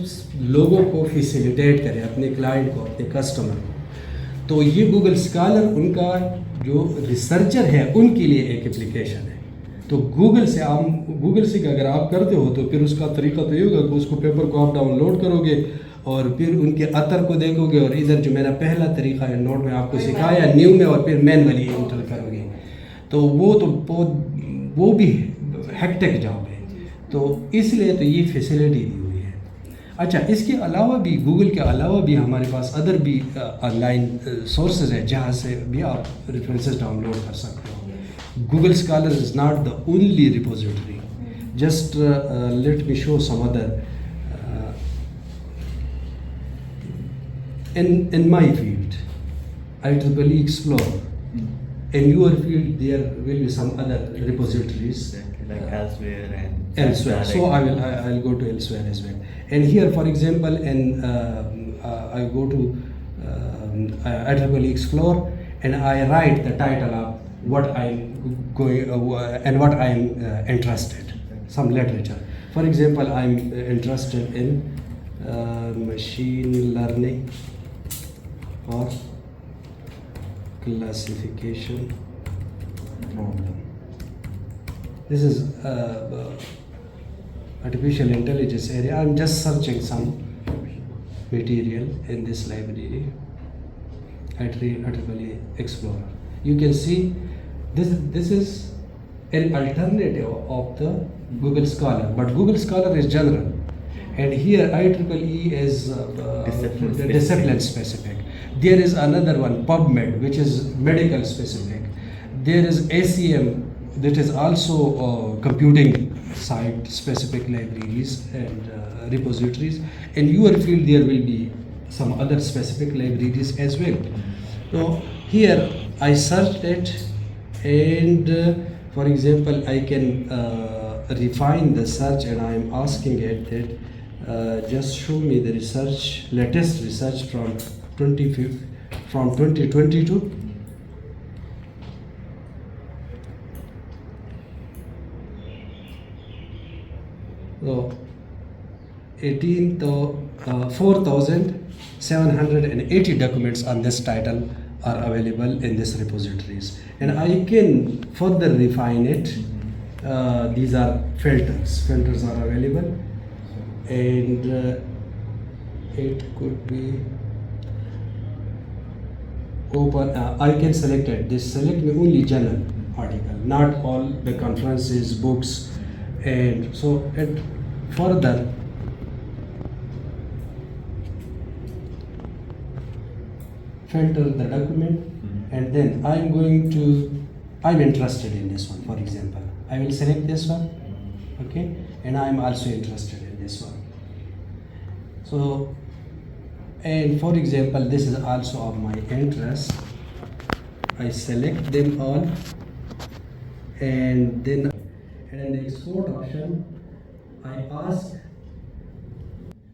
लोगों को फैसिलिटेट करें, अपने क्लाइंट को, अपने कस्टमर को। तो ये गूगल स्कॉलर उनका जो रिसर्चर है उनके लिए एक एप्लीकेशन है। तो गूगल से अगर आप करते हो तो फिर उसका तरीका तो ये होगा कि उसको पेपर को आप डाउनलोड करोगे और फिर उनके अतर को देखोगे और इधर जो मेरा पहला तरीका है नोट में आपको सिखाया न्यू में और फिर मैनुअली एंटर करोगे तो वो भी हेक्टिक जॉब है। तो इसलिए तो ये फैसिलिटी दी हुई है। अच्छा, इसके अलावा भी गूगल के अलावा भी हमारे पास अदर भी ऑनलाइन सोर्सेज है जहाँ से भी आप रेफरेंसेस डाउनलोड कर सकते हो। Google Scholar is not the only repository. Just let me show some other. In my field, IEEE Explore. In your field, there will be some other repositories. Like elsewhere and Elsewhere. So I'll go to elsewhere as well. And here, for example, I go to IEEE Explore and I write the title of what I'm going and what I'm interested, some literature. For example, I'm interested in machine learning or classification problem. This is artificial intelligence area. I'm just searching some material in this library at IEEE Explorer. You can see this is an alternative of the Google Scholar, but Google Scholar is general, and here IEEE is discipline specific. There is another one, PubMed, which is medical specific. There is ACM, that is also computing cite specific libraries and repositories. In your field, there will be some other specific libraries as well. So here I searched it, and for example, I can refine the search, and I am asking it that just show me the research, latest research from 2022. So 4,780 documents on this title are available in this repositories, and I can further refine it. These are filters. Filters are available, and it could be open. I can select it. This select me only journal article, not all the conferences, books, and so it further filter the document, and then I'm interested in this one. For example, I will select this one, okay, and I'm also interested in this one. So, and for example, this is also of my interest. I select them all, and then in the export option, I ask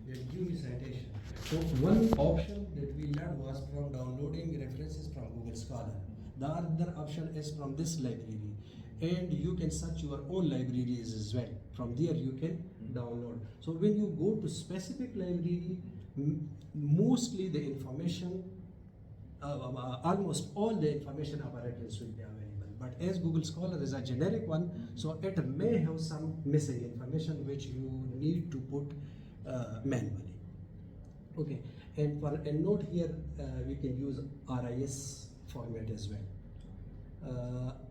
that give me citation. So one option that we learned was from downloading references from Google Scholar. The other option is from this library, and you can search your own libraries as well. From there you can download. So when you go to specific library, mostly the information, almost all the information apparatus will be available. But as Google Scholar is a generic one, so it may have some missing information which you need to put manually. Okay, and for a note here, we can use RIS format as well.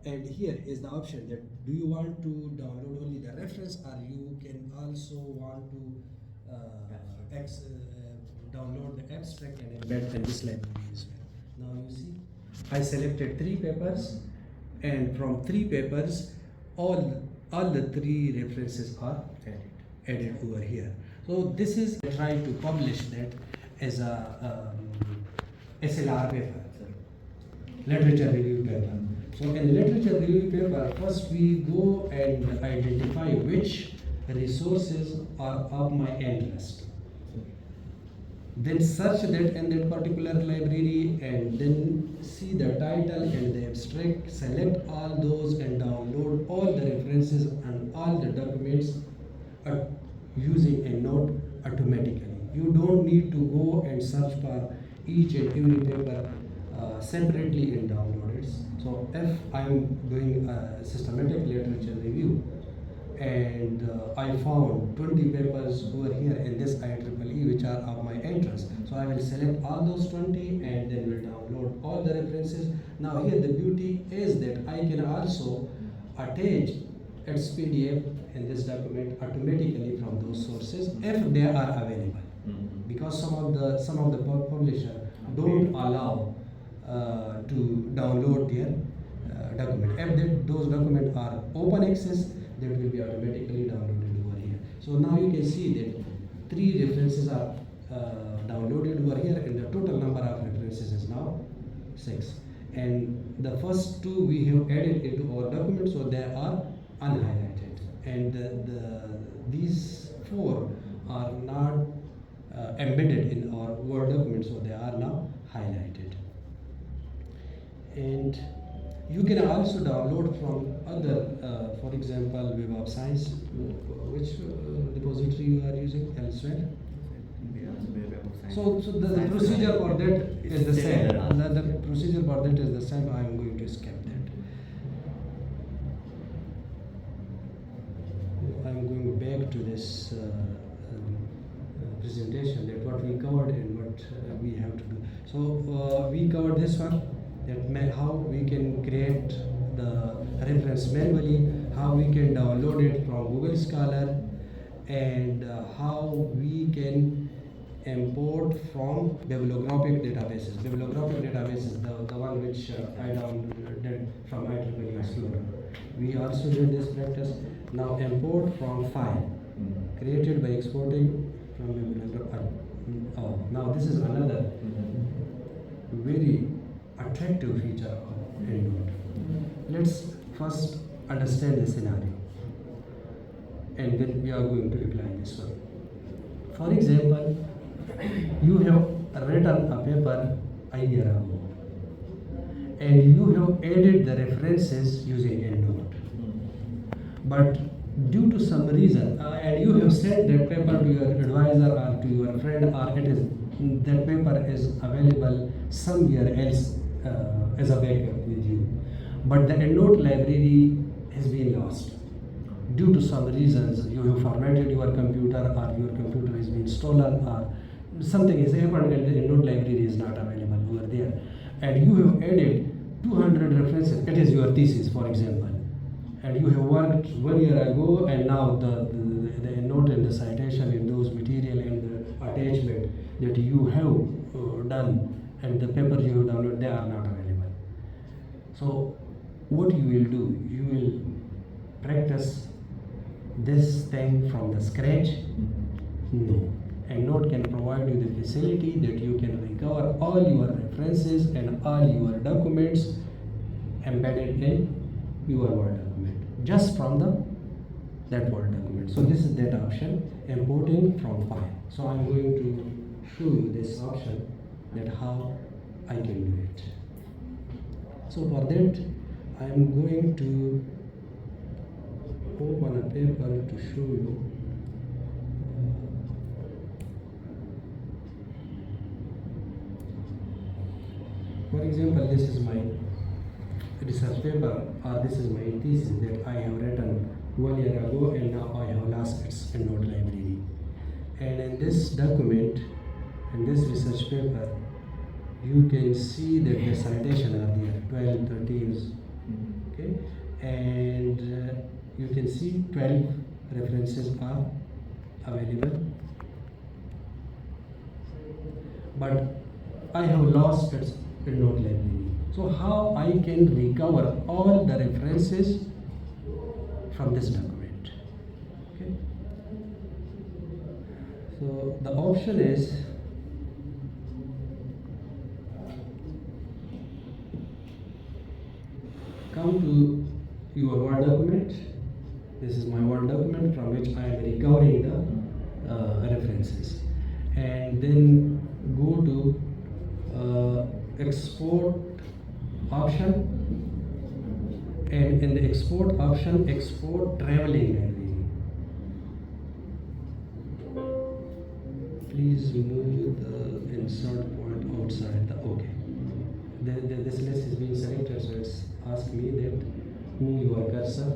And here is the option that do you want to download only the reference, or you can also want to download the abstract and embed in this library as well. Now you see, I selected 3 papers, and from 3 papers, all the 3 references are added over here. So this is trying to publish that as a SLR paper, literature review paper. So in literature review paper, first we go and identify which resources are of my interest. Then search that in that particular library, and then see the title and the abstract, select all those and download all the references and all the documents using a note automatically. You don't need to go and search for each and every paper separately and download it. So if I'm doing a systematic literature review, and I found 20 papers over here in this IEEE which are of my interest. So I will select all those 20 and then will download all the references. Now here the beauty is that I can also attach its PDF in this document automatically from those sources if they are available. Because some of the publishers don't allow to download their document. If those documents are open access, that will be automatically downloaded over here. So now you can see that 3 references are downloaded over here, and the total number of references is now 6. And the first 2 we have added into our document, so they are unhighlighted. And these 4 are not embedded in our Word document, so they are now highlighted. And you can also download from other, for example, Web of Science. Which repository you are using elsewhere? So the procedure for that is the same. The procedure for that is the same. I am going to skip that. I am going back to this presentation, that what we covered and what we have to do. So we covered this one. That how we can create the reference manually, how we can download it from Google Scholar, and how we can import from bibliographic databases. Bibliographic databases, the one which I downloaded from IEEE Explorer. We also did this practice. Now import from file created by exporting from now this is another very attractive feature of EndNote. Let's first understand the scenario, and then we are going to apply this one. For example, you have written a paper a year ago, and you have added the references using EndNote. But due to some reason, and you have sent that paper to your advisor or to your friend, or that paper is available somewhere else as a backup with you. But the EndNote library has been lost. Due to some reasons, you have formatted your computer, or your computer has been stolen, or something has happened and the EndNote library is not available over there. And you have added 200 references. It is your thesis, for example. And you have worked 1 year ago, and now the EndNote and the citation and those material and the attachment that you have done and the paper you have downloaded, they are not available. So what you will do, you will practice this thing from the scratch? No. EndNote can provide you the facility that you can recover all your references and all your documents embedded in your Word document, just from that Word document. So this is that option, importing from file. So I'm going to show you this option, that how I can do it. So for that, I'm going to open a paper to show you. For example, this is my research paper, or this is my thesis that I have written 1 year ago, and now I have lost its EndNote library. And in this document, in this research paper, you can see that the citation are there, 12, 13, okay, and you can see 12 references are available, but I have lost its EndNote library. So how I can recover all the references from this document? Okay. So the option is come to your Word document. This is my Word document from which I am recovering the references, and then go to export option, and in the export option, export traveling library. Please move the insert point outside the OK. This list is being selected, so it's asked me that move your cursor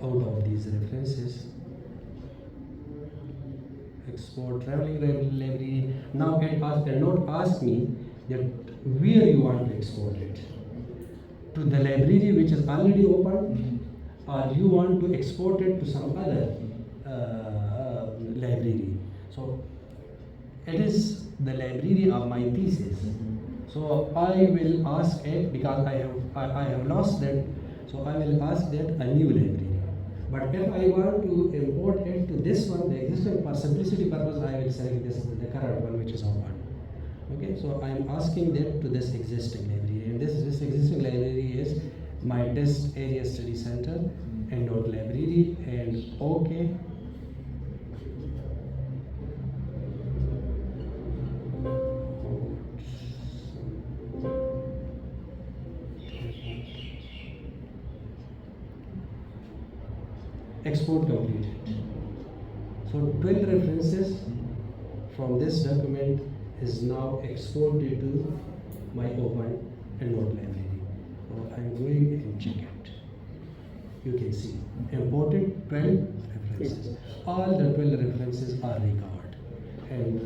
out of these references. Export traveling library. Now EndNote ask me that where you want to export it, to the library which is already open, or you want to export it to some other library. So it is the library of my thesis. So I will ask it, because I have lost that, so I will ask that a new library. But if I want to import it to this one, the existing, for simplicity purpose, I will select this, the current one which is open. Okay, so I am asking that to this existing library, and this existing library is my test area study center EndNote library, and OK. Export completed. So 12 references from this document is now exported to my open EndNote library. So I'm going and check it. You can see imported 12 references. All the 12 references are recovered, and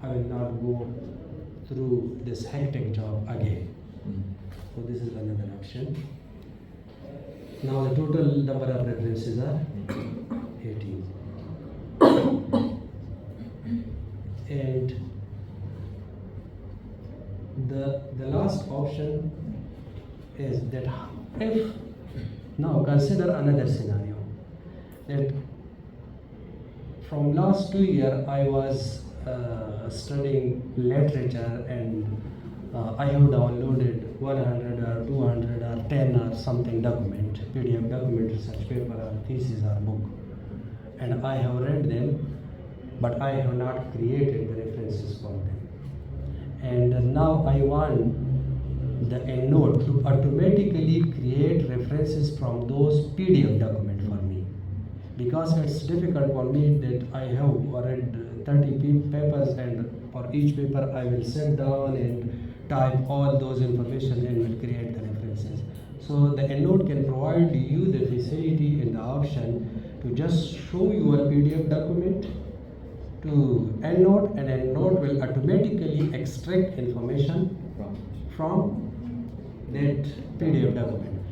I will not go through this hectic job again. So this is another option. Now the total number of references are 18. And the last option is that if, now consider another scenario. that from last 2 years I was studying literature, and I have downloaded 100 or 200 or 10 or something document, PDF document, research paper or thesis or book, and I have read them, but I have not created the references for them. And now I want the EndNote to automatically create references from those PDF documents for me, because it's difficult for me that I have read 30 papers, and for each paper I will sit down and type all those information and will create the references. So the EndNote can provide you the facility and the option to just show your PDF document to EndNote, and EndNote will automatically extract information from that PDF document.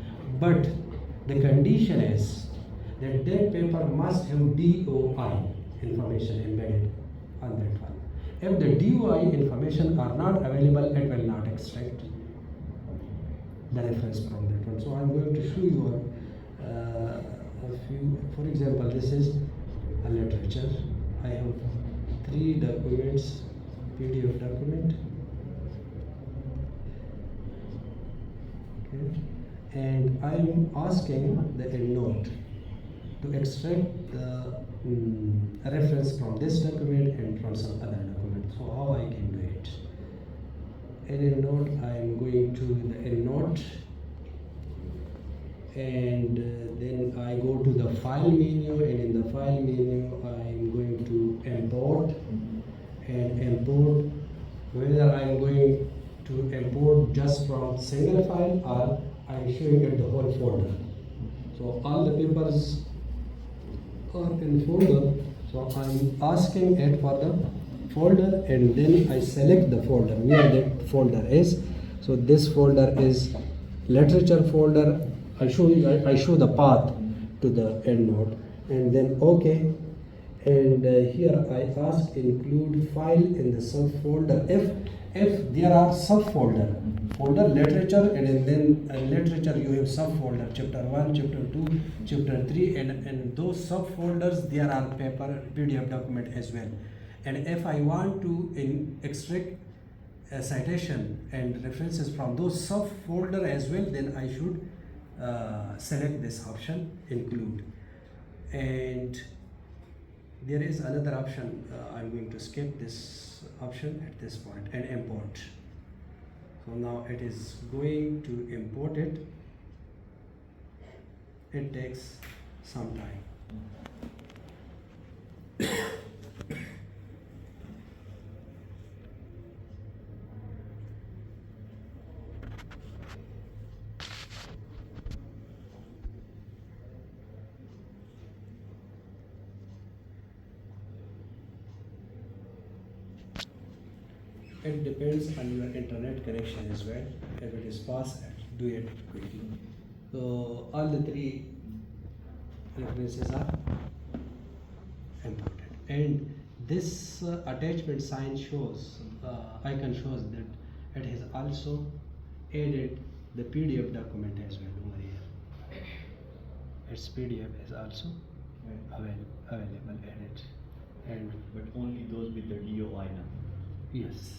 But the condition is that paper must have DOI information embedded on that one. If the DOI information are not available, it will not extract the reference from that one. So I'm going to show you a few. For example, this is a literature. I have 3 documents, PDF document. Okay. And I'm asking the EndNote to extract the reference from this document and from some other document. So how I can do it? In EndNote, I'm going to the EndNote, and then I go to the file menu, and in the file menu I'm going to import, and import whether I'm going to import just from single file or I'm showing it the whole folder. So all the papers are in folder, so I'm asking it for the folder, and then I select the folder where that folder is. So this folder is literature folder. I show the path to the EndNote, and then OK, and here I ask include file in the subfolder if there are subfolder folder literature, and then literature you have subfolder chapter 1, chapter 2, chapter 3, and those subfolders there are paper PDF document as well. And if I want to extract a citation and references from those subfolder as well, then I should select this option, include. And there is another option, I'm going to skip this option at this point, and import. So now it is going to import it. It takes some time. It depends on your internet connection as well. If it is fast, do it quickly. So all the 3 references are imported, and this attachment sign shows, icon shows that it has also added the PDF document as well over here. Its PDF is also available added, and But only those with the DOI number. yes,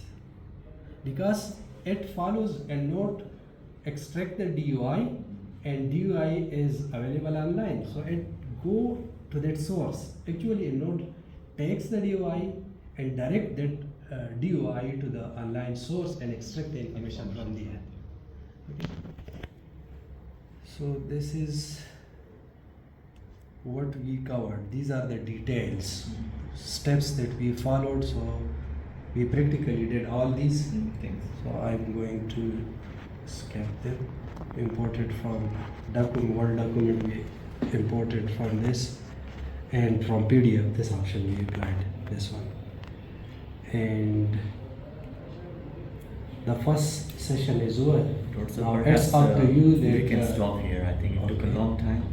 because it follows EndNote extract the DOI, and DOI is available online, so it go to that source. Actually EndNote takes the DOI and direct that DOI to the online source and extract the information from there. Okay. So this is what we covered. These are the details, steps that we followed. So we practically did all these Things. So I'm going to skip them. Imported from document, Word document we imported from this, and from PDF this option we applied, this one. And the first session is over. So Now perhaps, it's up to you that we can stop here. I think it took a okay. long time.